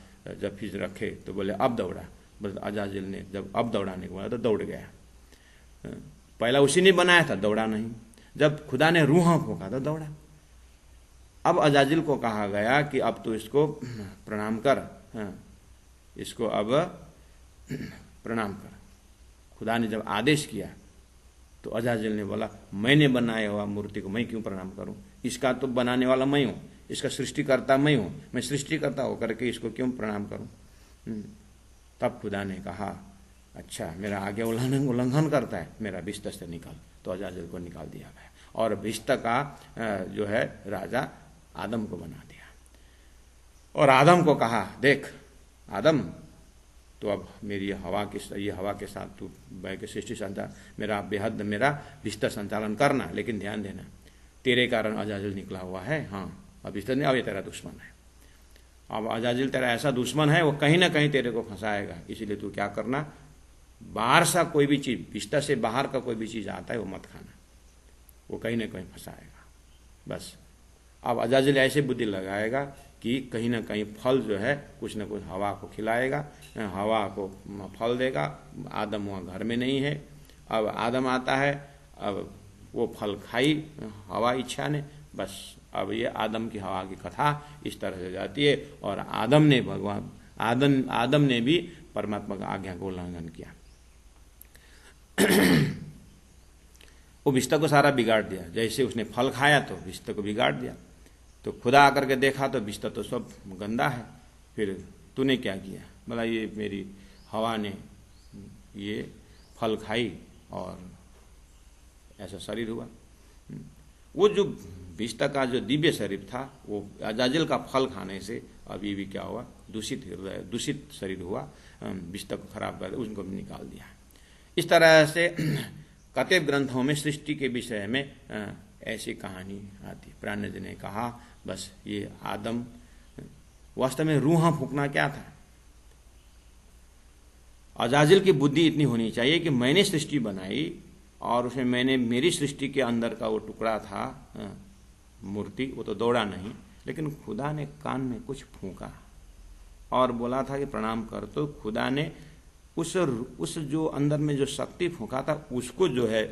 जब फिर रखे तो बोले अब दौड़ा, बोले अजाजिल ने जब अब दौड़ाने को बोला तो दौड़ गया। पहला उसी ने बनाया था, दौड़ा नहीं, जब खुदा ने रूह फूका तो दौड़ा। अब अजाजिल को कहा गया कि अब तो इसको प्रणाम कर, इसको अब प्रणाम कर। खुदा ने जब आदेश किया तो अजाजिल ने बोला मैंने बनाया हुआ मूर्ति को मैं क्यों प्रणाम करूं, इसका तो बनाने वाला मैं हूं, इसका सृष्टिकर्ता मैं हूं, मैं सृष्टिकर्ता होकर के इसको क्यों प्रणाम करूं। तब खुदा ने कहा अच्छा मेरा आगे उल्लंघन करता है, मेरा बिस्तर से निकाल। तो अजाजिल को निकाल दिया गया, और बिस्तर का जो है राजा आदम को बना दिया, और आदम को कहा देख आदम, तो अब मेरी ये हवा के साथ तू बैठ के सृष्टि संचालन मेरा बिस्तर संचालन करना, लेकिन ध्यान देना तेरे कारण अजाजिल निकला हुआ है। हाँ अब बिस्तर नहीं, अब ये तेरा दुश्मन है, अब अजाजिल तेरा ऐसा दुश्मन है वो कहीं ना कहीं तेरे को फंसाएगा, इसीलिए तू क्या करना, बाहर सा कोई भी चीज, बिस्तर से बाहर का कोई भी चीज आता है वो मत खाना, वो कहीं ना कहीं फंसाएगा। बस अब अजाजिल ऐसे बुद्धि लगाएगा कि कहीं ना कहीं फल जो है कुछ न कुछ हवा को खिलाएगा, हवा को फल देगा। आदम वहाँ घर में नहीं है, अब आदम आता है, अब वो फल खाई हवा इच्छा ने, बस अब ये आदम की हवा की कथा इस तरह से जाती है। और आदम ने भी परमात्मा की आज्ञा को उल्लंघन किया, वो बिस्तर को सारा बिगाड़ दिया। जैसे उसने फल खाया तो बिस्तर को बिगाड़ दिया, तो खुदा आकर के देखा तो बिस्तर तो सब गंदा है, फिर तूने क्या किया, बोला ये मेरी हवा ने ये फल खाई और ऐसा शरीर हुआ। वो जो बिस्तर का जो दिव्य शरीर था वो अजाजिल का फल खाने से अभी भी क्या हुआ, दूषित हृदय, दूषित शरीर हुआ, बिस्तर को खराब कर उनको भी निकाल दिया। इस तरह से कतिपय ग्रंथों में सृष्टि के विषय में ऐसी कहानी आती। प्राण्य जी ने कहा बस ये आदम, वास्तव में रूह फूकना क्या था, अजाजिल की बुद्धि इतनी होनी चाहिए कि मैंने सृष्टि बनाई और उसमें मैंने मेरी सृष्टि के अंदर का वो टुकड़ा था मूर्ति, वो तो दौड़ा नहीं, लेकिन खुदा ने कान में कुछ फूंका और बोला था कि प्रणाम कर। तो खुदा ने उस जो अंदर में जो शक्ति फूंका था उसको जो है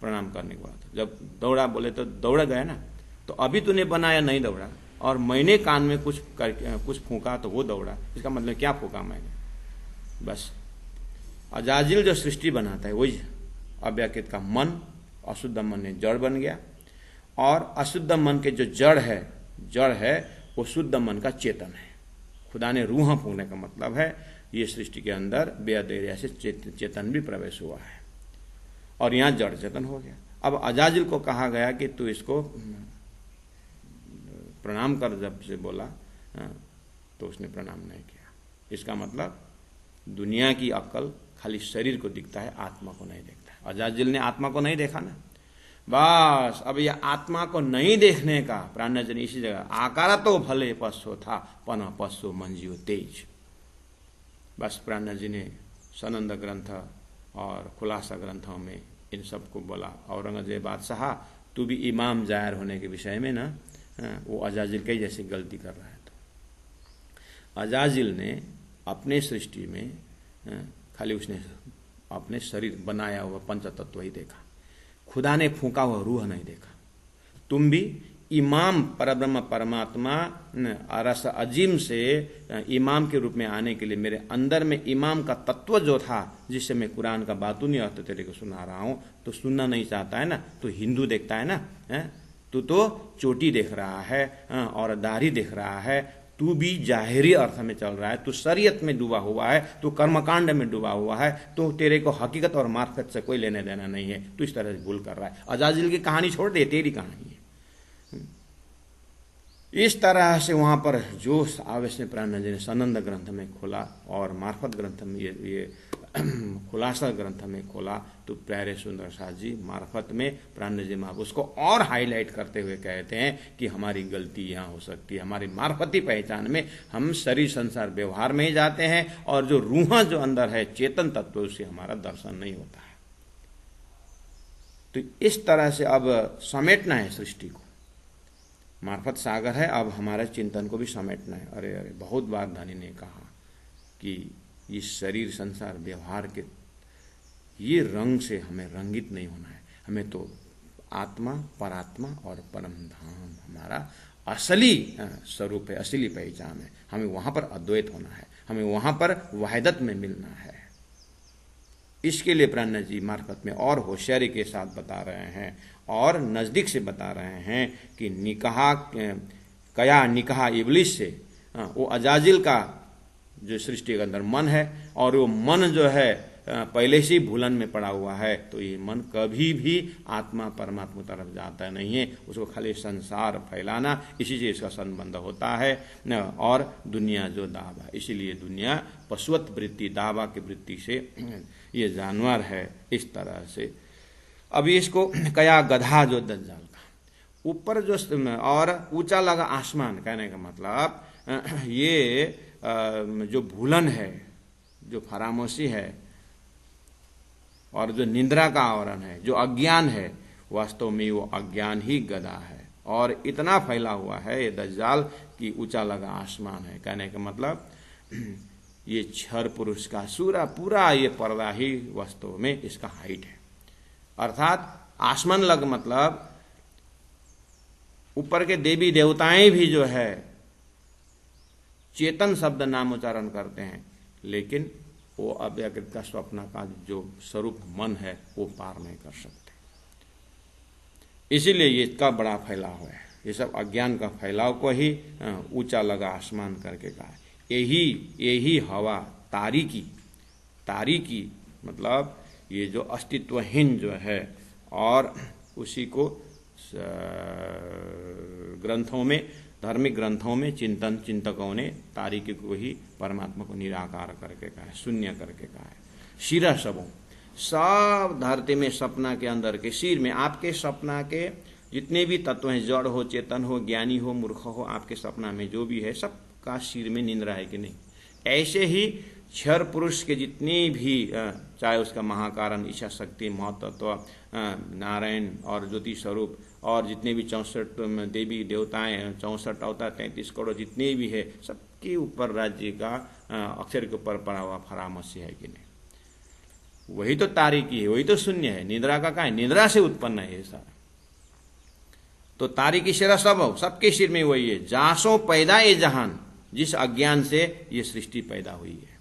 प्रणाम करने को बोला था। जब दौड़ा बोले तो दौड़ गया ना, तो अभी तूने बनाया नहीं दौड़ा, और मैंने कान में कुछ फूंका तो वो दौड़ा। इसका मतलब क्या फूंका मैंने, बस अजाजिल जो सृष्टि बनाता है वही अव्यक्त का मन, अशुद्ध मन ने जड़ बन गया, और अशुद्ध मन के जो जड़ है वो शुद्ध मन का चेतन है। खुदा ने रूह फूंकने का मतलब है ये सृष्टि के अंदर बेअदेरिया से चेतन भी प्रवेश हुआ है, और यहाँ जड़ चेतन हो गया। अब अजाजिल को कहा गया कि तू इसको प्रणाम कर, जब से बोला तो उसने प्रणाम नहीं किया। इसका मतलब दुनिया की अक्ल खाली शरीर को दिखता है, आत्मा को नहीं देखता है। अजाजिल ने आत्मा को नहीं देखा ना, बस अब यह आत्मा को नहीं देखने का प्राणनाथ जी ने इसी जगह आकारा तो भले पशु था पन पशु मंजियो तेज। बस प्राणनाथ जी ने सनंद ग्रंथ और खुलासा ग्रंथों में इन सबको बोला। औरंगजेब बादशाह तू भी इमाम जाहिर होने के विषय में ना वो अजाजिल के जैसी गलती कर रहा है। तो अजाजिल ने अपने सृष्टि में खाली उसने अपने शरीर बनाया हुआ पंचतत्व ही देखा, खुदा ने फूंका हुआ रूह नहीं देखा। तुम भी इमाम परब्रह्म परमात्मा रस अजीम से इमाम के रूप में आने के लिए मेरे अंदर में इमाम का तत्व जो था, जिससे मैं कुरान का बातूनी अर्थ तेरे को सुना रहा हूं, तो सुनना नहीं चाहता है ना, तो हिंदू देखता है ना, तू तो चोटी देख रहा है और दाढ़ी देख रहा है, तू भी जाहिरी अर्थ में चल रहा है, तू शरीयत में डूबा हुआ है, तू कर्मकांड में डूबा हुआ है, तो तेरे को हकीकत और मार्फत से कोई लेने देना नहीं है, तू इस तरह से भूल कर रहा है। अजाजिल की कहानी छोड़ दे, तेरी कहानी है। इस तरह से वहां पर जो आवश्य प्राणनाथ जी ने सनंद ग्रंथ में खोला और मार्फत ग्रंथ में ये खुलासा ग्रंथ में खोला, तो प्यारे सुंदर साथ जी मार्फत में प्राणनाथ जी महाराज उसको और हाईलाइट करते हुए कहते हैं कि हमारी गलती यहाँ हो सकती है, हमारी मार्फती पहचान में हम शरीर संसार व्यवहार में ही जाते हैं और जो रूह जो अंदर है चेतन तत्व उससे हमारा दर्शन नहीं होता है। तो इस तरह से अब समेटना है सृष्टि को, मार्फत सागर है, अब हमारे चिंतन को भी समेटना है। अरे अरे बहुत बार धनी ने कहा कि इस शरीर संसार व्यवहार के ये रंग से हमें रंगित नहीं होना है, हमें तो आत्मा परात्मा और परम धाम हमारा असली स्वरूप है, असली पहचान है, हमें वहां पर अद्वैत होना है, हमें वहां पर वहदत में मिलना है। इसके लिए प्राणनाथ जी मार्फत में और होशियारी के साथ बता रहे हैं और नजदीक से बता रहे हैं कि निकाह कया निकाह इबलिस से वो अजाजिल का जो सृष्टि के अंदर मन है और वो मन जो है पहले से ही भूलन में पड़ा हुआ है, तो ये मन कभी भी आत्मा परमात्मा तरफ जाता नहीं है, उसको खाली संसार फैलाना, इसी से इसका संबंध होता है और दुनिया जो दावा, इसीलिए दुनिया पशुवत वृत्ति दावा की वृत्ति से ये जानवर है। इस तरह से अब इसको कया गधा जो दज्जाल का ऊपर जो और ऊंचा लगा आसमान, कहने का मतलब ये जो भूलन है, जो फरामोशी है और जो निंद्रा का आवरण है, जो अज्ञान है, वास्तव में वो अज्ञान ही गधा है और इतना फैला हुआ है ये दज्जाल कि ऊंचा लगा आसमान है। कहने का मतलब ये क्षर पुरुष का पूरा ये पर्दा ही वास्तव में इसका हाइट है, अर्थात आसमान लग मतलब ऊपर के देवी देवताएं भी जो है चेतन शब्द नाम उच्चारण करते हैं, लेकिन वो अव्यकृत का स्वप्न का जो स्वरूप मन है वो पार नहीं कर सकते। इसीलिए ये इतना बड़ा फैलाव है, ये सब अज्ञान का फैलाव को ही ऊंचा लगा आसमान करके कहा। यही हवा तारीकी मतलब ये जो अस्तित्वहीन जो है, और उसी को ग्रंथों में धार्मिक ग्रंथों में चिंतकों ने तारीकी को ही परमात्मा को निराकार करके कहा है, शून्य करके कहा है। शिरा सब धरती में सपना के अंदर के सिर में आपके सपना के जितने भी तत्व हैं, जड़ हो चेतन हो ज्ञानी हो मूर्ख हो, आपके सपना में जो भी है सबका सिर में निंद्रा है कि नहीं। ऐसे ही क्षर पुरुष के जितने भी चाहे उसका महाकारण इच्छा शक्ति महतत्व नारायण और ज्योति स्वरूप और जितने भी 64 देवी देवताएं 64 अवतार 33 करोड़ जितने भी है, सबके ऊपर राज्य का अक्षर के ऊपर पड़ा हुआ फरामसी है कि नहीं। वही तो तारीकी है, वही तो शून्य है। निद्रा का क्या है, निद्रा से उत्पन्न है ये सारा। तो तारीकी सिरा सब हो, सबके सिर में वही है। जासों पैदा ये जहान, जिस अज्ञान से ये सृष्टि पैदा हुई है,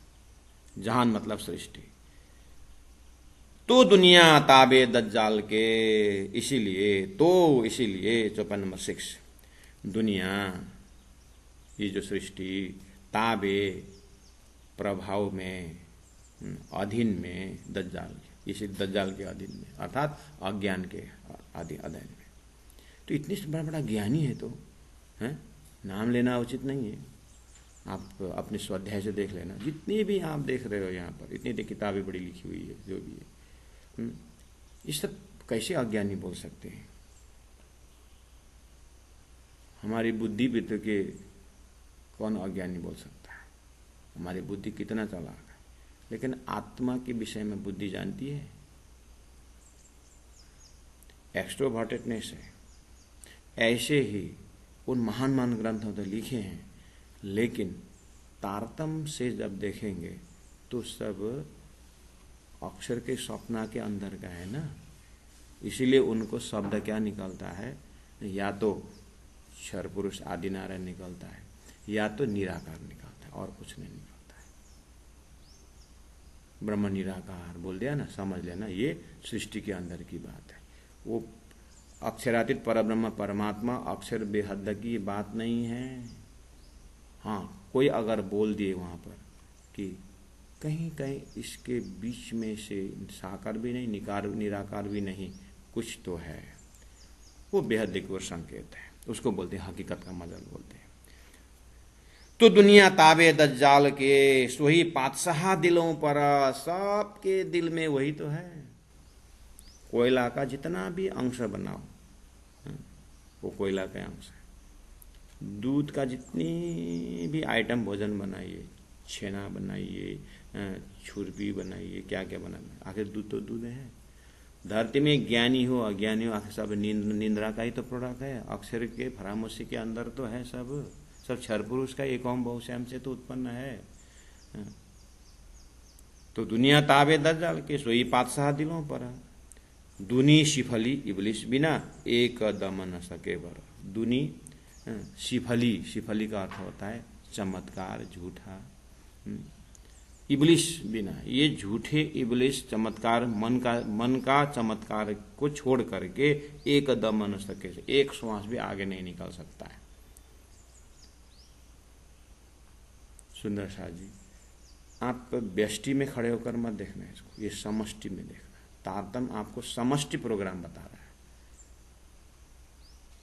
जहान मतलब सृष्टि। तो दुनिया ताबे दज्जाल के, इसीलिए 54 नंबर 6 दुनिया ये जो सृष्टि ताबे प्रभाव में अधीन में दज्जाल के। इसी दज्जाल के अधीन में, अर्थात अज्ञान के अध्ययन में। तो इतनी बड़ा बड़ा ज्ञानी है तो हैं, नाम लेना उचित नहीं है। आप अपने स्वाध्याय से देख लेना, जितनी भी आप देख रहे हो यहाँ पर, इतनी किताबें बड़ी लिखी हुई है जो भी है, इस सब कैसे अज्ञानी बोल सकते हैं? हमारी बुद्धि भी तो के कौन अज्ञानी बोल सकता है? हमारी बुद्धि कितना चालाक है, लेकिन आत्मा के विषय में बुद्धि जानती है। एक्सट्रोवर्टेडनेस है। ऐसे ही उन महान महान ग्रंथों तो लिखे हैं, लेकिन तारतम्य से जब देखेंगे तो सब अक्षर के स्वप्ना के अंदर का है ना। इसीलिए उनको शब्द क्या निकलता है, या तो क्षर पुरुष आदि नारायण निकलता है, या तो निराकार निकलता है, और कुछ नहीं निकलता है। ब्रह्म निराकार बोल दिया ना, समझ लेना ये सृष्टि के अंदर की बात है। वो अक्षरातीत परब्रह्म परमात्मा अक्षर बेहद की बात नहीं है। हाँ, कोई अगर बोल दिए वहाँ पर कि कहीं कहीं इसके बीच में से साकार भी नहीं, निराकार भी नहीं, कुछ तो है, वो बेहद की ओर संकेत है, उसको बोलते हैं हकीकत का मजल बोलते हैं। तो दुनिया ताबे दज्जाल के, सोही पातशाह दिलों पर, सबके दिल में वही तो है। कोयला का जितना भी अंश बनाओ वो कोयला का अंश है। दूध का जितनी भी आइटम भोजन बनाइए, छेना बनाइए, छुरपी बनाइए, क्या क्या बनाइए, आखिर दूध तो दूध है। धरती में ज्ञानी हो अज्ञानी हो, आखिर सब निंद्रा का ही तो प्रोडक्ट है। अक्षर के फरामोशी के अंदर तो है सब क्षर पुरुष का एक ओम बहुश्याम से तो उत्पन्न है। तो दुनिया ताबे दज्जाल के, सोई पातशाह दिलों पर, दुनी शिफली इबलिस बिना एक दम न सके बर। दुनी शिफली, शिफली का अर्थ होता है चमत्कार, झूठा। इबलिस बिना, ये झूठे इबलिस चमत्कार, मन का चमत्कार को छोड़ करके एक दम न सके, एक श्वास भी आगे नहीं निकल सकता है। सुंदर शाह जी, आप व्यष्टि में खड़े होकर मत देखना इसको, ये समष्टि में देखना। तारतम्य आपको समष्टि प्रोग्राम बता रहा है।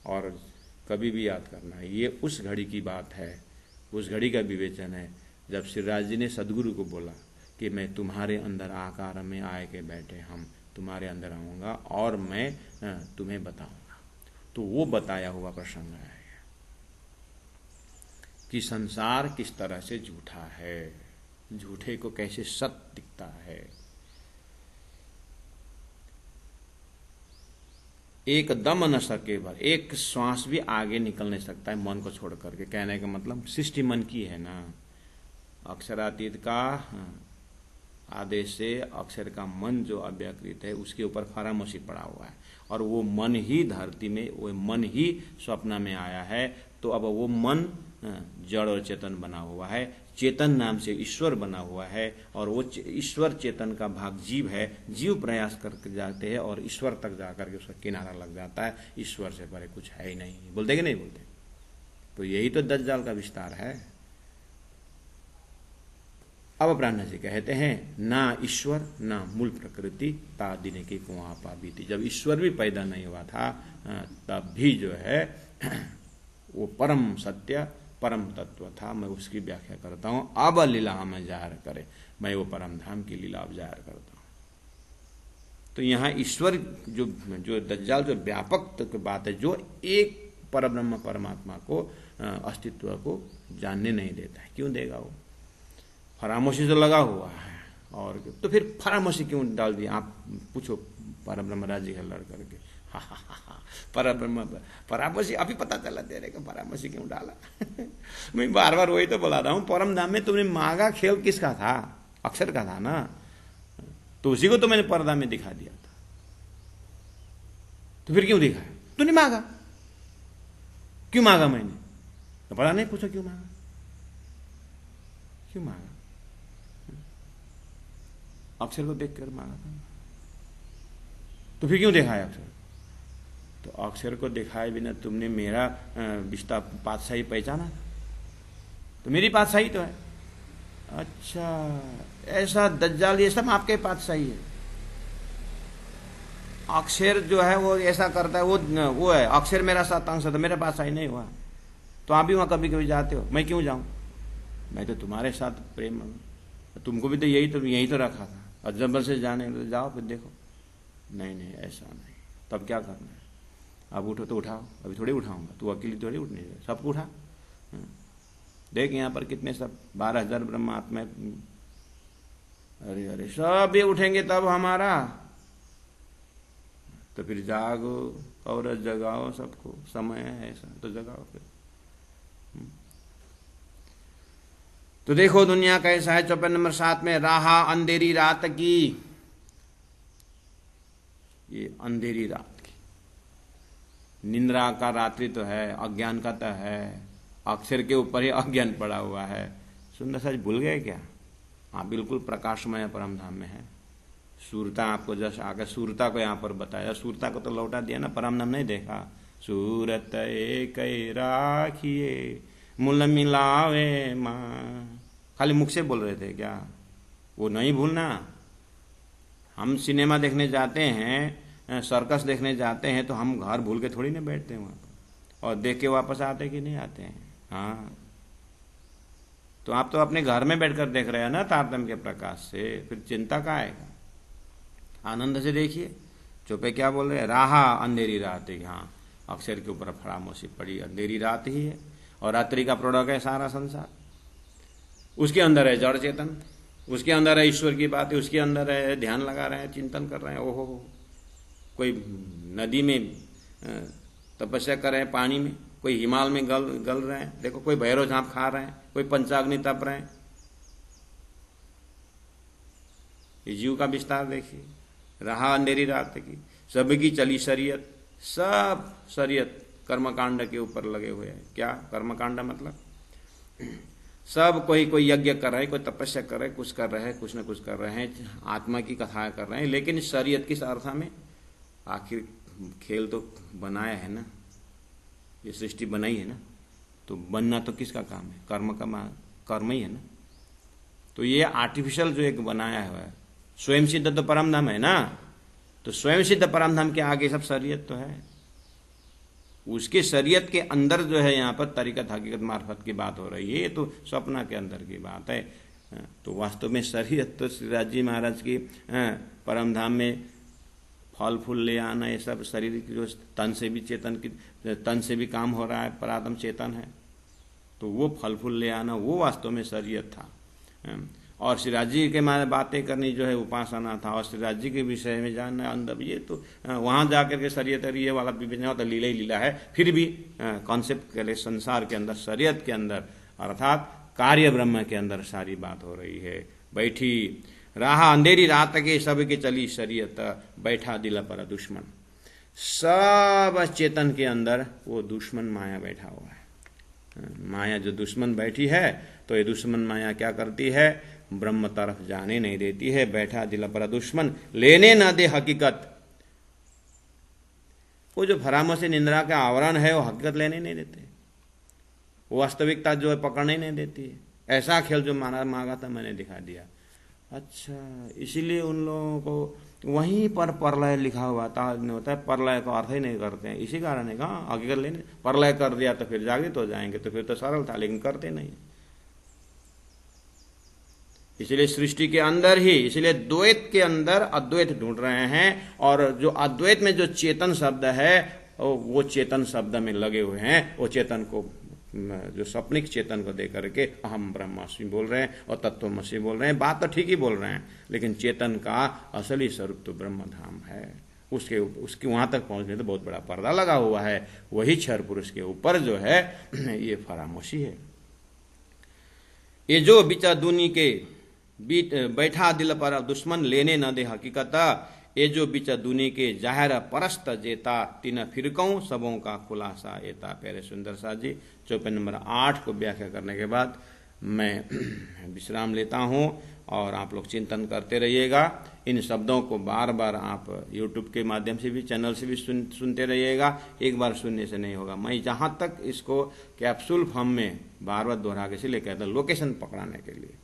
और कभी भी याद करना, ये उस घड़ी की बात है, उस घड़ी का विवेचन है जब श्रीराज जी ने सदगुरु को बोला कि मैं तुम्हारे अंदर आकार में आए के बैठे, हम तुम्हारे अंदर आऊँगा और मैं तुम्हें बताऊँगा। तो वो बताया हुआ प्रसंग है कि संसार किस तरह से झूठा है, झूठे को कैसे सत्य दिखता है। एक दम न सके भर, एक श्वास भी आगे निकल नहीं सकता है मन को छोड़ करके। कहने का मतलब सृष्टि मन की है ना, अक्षरातीत का आदेश से अक्षर का मन जो अव्यकृत है उसके ऊपर फरामोशी पड़ा हुआ है, और वो मन ही धरती में, वो मन ही स्वप्न में आया है। तो अब वो मन जड़ और चेतन बना हुआ है, चेतन नाम से ईश्वर बना हुआ है, और वो ईश्वर चेतन का भाग जीव है। जीव प्रयास करके जाते हैं और ईश्वर तक जाकर के उसका किनारा लग जाता है। ईश्वर से परे कुछ है ही नहीं, बोलते कि नहीं बोलते? तो यही तो दज्जाल का विस्तार है। अब ब्रह्मा जी कहते हैं, ना ईश्वर ना मूल प्रकृति ता दिन की कुआं पा बीती। जब ईश्वर भी पैदा नहीं हुआ था तब भी जो है वो परम सत्य परम तत्व था। मैं उसकी व्याख्या करता हूं। अब लीला में जाहिर करे, मैं वो परम धाम की लीला अब जाहिर करता हूं। तो यहाँ ईश्वर जो दज्जाल जो व्यापक बात है, जो एक परब्रह्म परमात्मा को अस्तित्व को जानने नहीं देता है। क्यों देगा? वो फरामोशी से लगा हुआ है। और तो फिर फरामोशी क्यों डाल दिया? आप पूछो परब्रह्म राज्य लड़ करके, परब्रह्म फरामोशी अभी पता चला तेरे को फरामोशी क्यों डाला। मैं बार बार वही तो बोला रहा हूं, परम धाम में तुमने मांगा खेल किसका था? अक्षर का था ना, तो उसी को तो मैंने पर्दा में दिखा दिया था। तो फिर क्यों दिखाया? तूने मांगा, क्यों मांगा? मैंने तो पता नहीं, पूछो क्यों मांगा, क्यों मांगा? अक्षर को देखकर मांगा था। तो फिर क्यों दिखाया अक्षर? तो अक्षर को दिखाए बिना तुमने मेरा विस्ता पातशाही पहचाना, तो मेरी पातशाही तो है। अच्छा, ऐसा दज्जाल ये सब आपके पातशाही है। अक्षर जो है वो ऐसा करता है, वो है अक्षर मेरा सतंग था, मेरे पास आई नहीं हुआ। तो आप भी वहां कभी कभी जाते हो, मैं क्यों जाऊं, मैं तो तुम्हारे साथ प्रेम, तुमको भी तो यही तो रखा था, अजम्बल से जाने तो जाओ फिर देखो। नहीं नहीं ऐसा नहीं, तब क्या करना है, अब उठो तो उठाओ, अभी थोड़ी उठाऊंगा, तू अकेली थोड़ी उठने दे, सबको उठा। देख यहाँ पर कितने सब 12,000 ब्रह्मात्मा, अरे अरे सब भी उठेंगे तब हमारा, तो फिर जागो और जगाओ सबको, समय है ऐसा तो जगाओ फिर। तो देखो दुनिया कैसा है। चौपाई नंबर 7 में, राहा अंधेरी रात की, ये अंधेरी रात की, निंद्रा का रात्रि तो है, अज्ञान का तो है, अक्षर के ऊपर ही अज्ञान पड़ा हुआ है। सुंदर सच भूल गए क्या? हाँ बिल्कुल प्रकाशमय परम धाम में है। सूरता आपको जस्ट आकर सूरता को यहाँ पर बताया, सूरता को तो लौटा दिया ना, परम धाम नहीं देखा। सूरत एक राखिए मूल मिलावे माँ, खाली मुख से बोल रहे थे क्या? वो नहीं भूलना। हम सिनेमा देखने जाते हैं, सर्कस देखने जाते हैं, तो हम घर भूल के थोड़ी ना बैठते हैं वहाँ पर, और देख के वापस आते कि नहीं आते हैं। हाँ तो आप तो अपने घर में बैठकर देख रहे हैं ना तारतम्य के प्रकाश से, फिर चिंता का आएगा। आनंद से देखिए। चौपे क्या बोल रहे हैं? राहा अंधेरी रात है। हाँ अक्षर के ऊपर फरामोशी पड़ी, अंधेरी रात ही है, और रात्रि का प्रोडक्ट है सारा संसार। उसके अंदर है जड़ चेतन, उसके अंदर है ईश्वर की बात है, उसके अंदर है ध्यान लगा रहे हैं, चिंतन कर रहे हैं। ओहो, कोई नदी में तपस्या कर रहे हैं, पानी में, कोई हिमालय में गल रहे हैं, देखो कोई भैरव झांप खा रहे हैं, कोई पंचाग्नि तप रहे हैं। ये जीव का विस्तार देखिए। रहा अंधेरी रात की, सबकी चली शरीयत, सब शरीयत कर्मकांड के ऊपर लगे हुए हैं। क्या कर्मकांड मतलब? सब कोई यज्ञ कर रहे हैं, कोई तपस्या कर रहे हैं, कुछ कर रहे हैं, कुछ न कुछ कर रहे हैं, आत्मा की कथाएं कर रहे हैं, लेकिन शरीयत किस अर्थ में? आखिर खेल तो बनाया है ना, ये सृष्टि बनाई है ना, तो बनना तो किसका काम है? कर्म ही है ना। तो ये आर्टिफिशियल जो एक बनाया हुआ है, स्वयं सिद्ध तो परम धाम है ना, तो स्वयं सिद्ध परम धाम के आगे सब शरीयत तो है। उसके शरीयत के अंदर जो है यहाँ पर तरीकत हकीकत मार्फत की बात हो रही है, ये तो स्वप्न के अंदर की बात है। तो वास्तव में शरीयत तो श्रीराज जी महाराज की परम धाम में फल फूल ले आना, ये सब शरीर की जो तन से भी चेतन की, तन से भी काम हो रहा है, परात्म चेतन है, तो वो फल फूल ले आना वो वास्तव में शरीयत था। और श्रीराज जी के मारे बातें करनी जो है उपासना था, और श्रीराज जी के विषय में जानना अंदर, ये तो वहां जाकर के शरीयत ये वाला विवेचना होता, लीला ही लीला है। फिर भी कॉन्सेप्ट के लिए संसार के अंदर, शरीयत के अंदर, अर्थात कार्य ब्रह्म के अंदर सारी बात हो रही है। बैठी राह अंधेरी रात के सबके चली शरीयत, बैठा दिल पर दुश्मन। सब चेतन के अंदर वो दुश्मन माया बैठा हुआ है। माया जो दुश्मन बैठी है, तो ये दुश्मन माया क्या करती है? ब्रह्म तरफ जाने नहीं देती है। बैठा दिल पर दुश्मन, लेने न दे हकीकत। वो जो फरामों से निंद्रा का आवरण है, वो हकीकत लेने नहीं देते, वो वास्तविकता जो है पकड़ने नहीं देती है। ऐसा खेल जो मांगा था मैंने दिखा दिया। अच्छा, इसीलिए उन लोगों को वहीं पर प्रलय लिखा हुआ था, होता है प्रलय का अर्थ ही नहीं करते हैं। इसी कारण है कहा हकीकत लेने, प्रलय कर दिया तो फिर जागृत हो जाएंगे, तो फिर तो सरल था, लेकिन करते नहीं। इसलिए सृष्टि के अंदर ही, इसलिए द्वैत के अंदर अद्वैत ढूंढ रहे हैं, और जो अद्वैत में जो चेतन शब्द है, वो चेतन शब्द में लगे हुए हैं। वो चेतन को, जो सपनिक चेतन को देकर के अहम ब्रह्मास्मि बोल रहे हैं और तत्वमसि बोल रहे हैं। बात तो ठीक ही बोल रहे हैं, लेकिन चेतन का असली स्वरूप तो ब्रह्म धाम है। उसके वहां तक पहुंचने तो बहुत बड़ा पर्दा लगा हुआ है। वही क्षर पुरुष के ऊपर जो है ये फरामोशी है। ये जो बिचा दूनी के बैठा दिल पर दुश्मन, लेने न दे हकीकत। ये जो बिचा दुनी के जाहिर परस्त जेता, तीन फिरकों सबों का खुलासा एता। प्यारे सुंदर सा जी, चौपाई नंबर 8 को व्याख्या करने के बाद मैं विश्राम लेता हूँ, और आप लोग चिंतन करते रहिएगा। इन शब्दों को बार बार आप YouTube के माध्यम से भी, चैनल से भी सुनते रहिएगा। एक बार सुनने से नहीं होगा। मैं जहाँ तक इसको कैप्सूल फॉर्म में बार बार दोहरा के इसलिए कहता हूँ, लोकेशन पकड़ाने के लिए।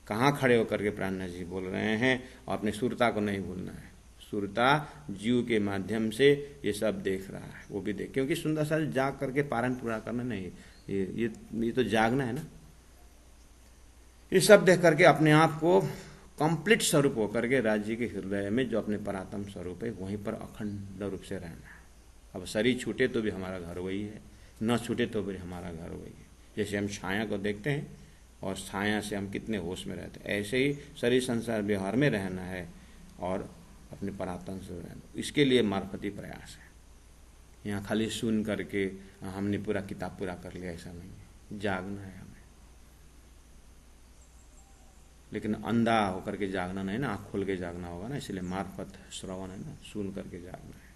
कहाँ खड़े होकर के प्राणनाथ जी बोल रहे हैं, और अपनी सुरता को नहीं भूलना है। सुरता जीव के माध्यम से ये सब देख रहा है, वो भी देख, क्योंकि सुंदर सा जाग करके पारण पूरा करना नहीं, ये तो जागना है ना। ये सब देख करके अपने आप को कंप्लीट स्वरूप होकर के राज्य के हृदय में जो अपने परात्म स्वरूप है वहीं पर अखंड रूप से रहना है। अब शरीर छूटे तो भी हमारा घर वही है, न छूटे तो भी हमारा घर वही है। जैसे हम छाया को देखते हैं और छाया से हम कितने होश में रहते हैं, ऐसे ही शरीर संसार व्यवहार में रहना है और अपने परात्म से रहना। इसके लिए मार्फती प्रयास है। यहाँ खाली सुन करके हमने पूरा किताब पूरा कर लिया ऐसा नहीं है, जागना है हमें। लेकिन अंधा होकर के जागना नहीं ना, आँख खोल के जागना होगा ना, इसलिए मार्फत श्रवण है ना, सुन करके जागना है।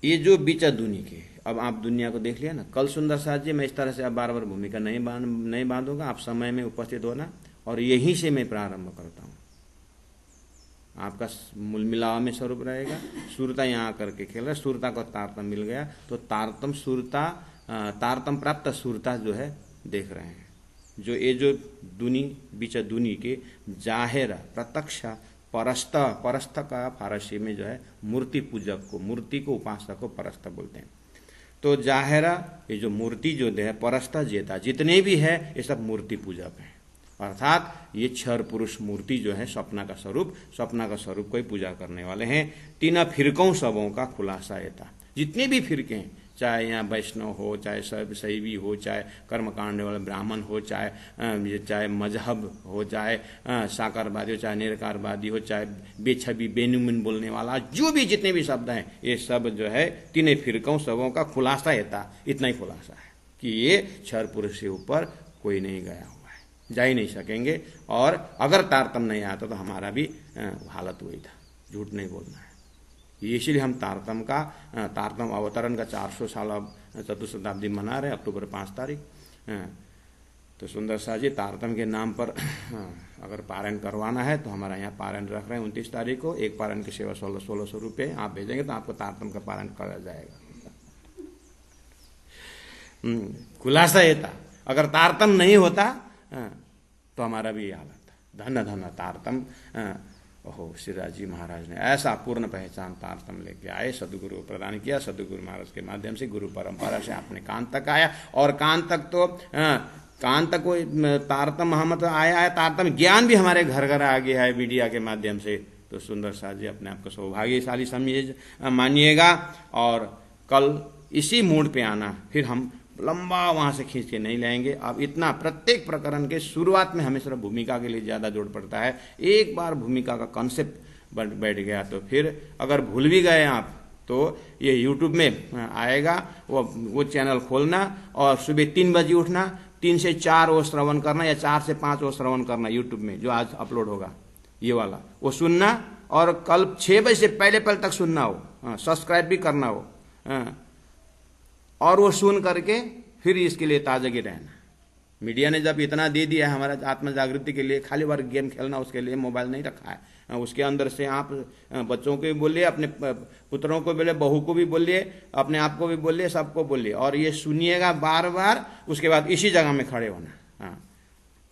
ये जो बीचा दुनी के, अब आप दुनिया को देख लिया ना। कल सुंदर साथ जी मैं इस तरह से अब बार बार भूमिका नहीं बांधूंगा, आप समय में उपस्थित होना और यहीं से मैं प्रारंभ करता हूँ। आपका मूल मिलाव में स्वरूप रहेगा। सुरता यहाँ करके खेल रहा है, सुरता को तारतम मिल गया तो तारतम सुरता, तारतम प्राप्त सुरता जो है देख रहे हैं। जो ये जो दुनी बीच दुनी के जाहिर प्रत्यक्ष परस्थ का फारसी में जो है मूर्ति पूजक को, मूर्ति को उपासक को परस्थ बोलते हैं। तो जाहिरा ये जो मूर्ति जो है परस्थ जेता जितने भी है ये सब मूर्ति पूजक हैं, अर्थात ये क्षर पुरुष मूर्ति जो है स्वप्ना का स्वरूप को ही पूजा करने वाले हैं। तीन फिरकों सबों का खुलासा ये था। जितने भी फिरके हैं, चाहे यहाँ वैष्णव हो, चाहे शैवी हो, चाहे कर्मकांड वाले ब्राह्मण हो, चाहे मजहब हो, चाहे साकारवादी हो, चाहे निरकारवादी हो, चाहे बेछबी बेनुमिन बोलने वाला, जो भी जितने भी शब्द हैं ये सब जो है तीनों फिरकों सबों का खुलासा ये था। इतना ही खुलासा है कि ये क्षर पुरुष से ऊपर कोई नहीं गया हुआ है, जा ही नहीं सकेंगे। और अगर तारतम नहीं आता तो हमारा भी हालत वही था, झूठ नहीं बोलना है। इसलिए हम तारतम अवतरण का 400 साल अब चतुशताब्दी मना रहे, अक्टूबर 5 तारीख। तो सुंदर शाह जी तारतम के नाम पर अगर पारायण करवाना है तो हमारा यहाँ पारायण रख रहे हैं 29 तारीख को। एक पारायण की सेवा 1600 रुपये आप भेजेंगे तो आपको तारतम का पारायण करा जाएगा। खुलासा ये था, अगर तारतम नहीं होता तो हमारा भी हालत। धन धन तारतम। ओहो, श्रीराज जी महाराज ने ऐसा पूर्ण पहचान तारतम लेके आए, सदगुरु प्रदान किया। सदगुरु महाराज के माध्यम से गुरु परंपरा से आपने कान तक आया, और कान तक को तारतम हम तो आया है, तारतम ज्ञान भी हमारे घर घर आ गया है मीडिया के माध्यम से। तो सुंदर शाह जी अपने आप को सौभाग्यशाली मानिएगा। और कल इसी मूड पे आना, फिर हम लंबा वहां से खींच के नहीं लाएंगे। अब इतना प्रत्येक प्रकरण के शुरुआत में हमें सिर्फ भूमिका के लिए ज्यादा जोड़ पड़ता है। एक बार भूमिका का कॉन्सेप्ट बैठ गया तो फिर अगर भूल भी गए आप तो ये यूट्यूब में आएगा, वो चैनल खोलना और सुबह 3 बजे उठना, 3 से 4 वो श्रवण करना या 4 से 5 वो श्रवण करना यूट्यूब में जो आज अपलोड होगा ये वाला, वो सुनना। और कल 6 बजे से पहले तक सुनना हो, सब्सक्राइब भी करना हो, और वो सुन करके फिर इसके लिए ताजगी रहना। मीडिया ने जब इतना दे दिया है हमारा आत्म जागृति के लिए, खाली बार गेम खेलना उसके लिए मोबाइल नहीं रखा है। उसके अंदर से आप बच्चों को भी बोलिए, अपने पुत्रों को बोलिए, बहू को भी बोलिए, अपने आप को भी बोलिए, सबको बोलिए, और ये सुनिएगा बार बार। उसके बाद इसी जगह में खड़े होना। हाँ,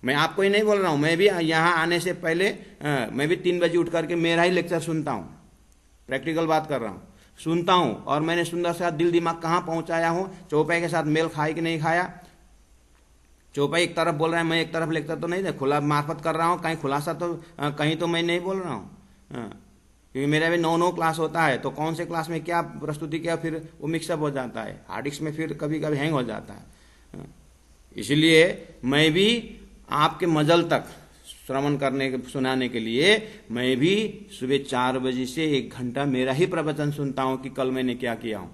मैं आपको ही नहीं बोल रहा हूँ, मैं भी यहाँ आने से पहले मैं भी 3 बजे उठ करके मेरा ही लेक्चर सुनता हूँ। प्रैक्टिकल बात कर रहा हूँ, सुनता हूं। और मैंने सुंदर सा दिल दिमाग कहां पहुंचाया हूं, चौपाई के साथ मेल खाए कि नहीं खाया। चौपाई एक तरफ बोल रहा है, मैं एक तरफ लेक्चर तो नहीं दे, खुला मार्फत कर रहा हूं, कहीं खुलासा तो कहीं तो मैं नहीं बोल रहा हूं। क्योंकि मेरा भी 9 क्लास होता है, तो कौन से क्लास में क्या प्रस्तुति किया फिर वो मिक्सअप हो जाता है, हार्ड डिस्क में फिर कभी कभी हैंग हो जाता है। इसलिए मैं भी आपके मजल तक श्रवण सुनाने के लिए मैं भी सुबह 4 बजे से 1 घंटा मेरा ही प्रवचन सुनता हूं कि कल मैंने क्या किया हूं।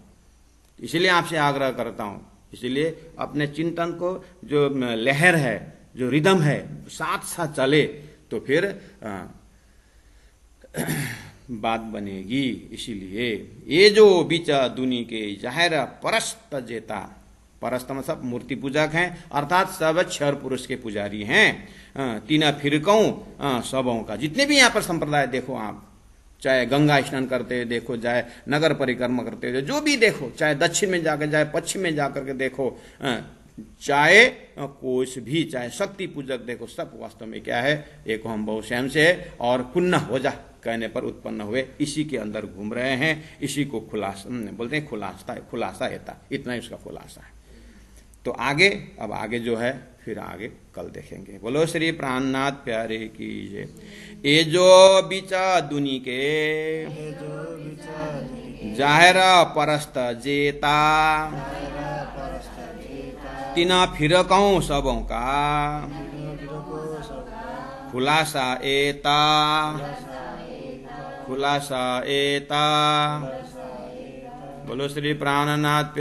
इसलिए आपसे आग्रह करता हूं, इसलिए अपने चिंतन को जो लहर है, जो रिदम है, साथ साथ चले तो फिर बात बनेगी। इसीलिए ये जो बीचा दुनी के जाहिर परस्त जेता, परस्त सब मूर्ति पूजक हैं, अर्थात सब क्षर पुरुष के पुजारी हैं। 3 फिरकों सबों का, जितने भी यहाँ पर संप्रदाय देखो आप, चाहे गंगा स्नान करते देखो, चाहे नगर परिक्रमा करते जो भी देखो, चाहे दक्षिण में जाकर, चाहे पश्चिम में जाकर के देखो, चाहे कोश भी, चाहे शक्ति पूजक देखो, सब वास्तव में क्या है, एक हम बहु स्वयं से है और पुण्य हो जा कहने पर उत्पन्न हुए, इसी के अंदर घूम रहे हैं, इसी को खुलासा बोलते हैं। खुलासा एता, इतना ही उसका खुलासा है। तो आगे, अब आगे जो है फिर आगे कल देखेंगे। बोलो श्री प्राणनाथ प्यारे की जय। ए जो बिचा दुनी के जाहिर परस्त जेता, तिना फिरकौं सबों का खुलासा एता, खुलासा एता। बोलो श्री प्राणनाथ।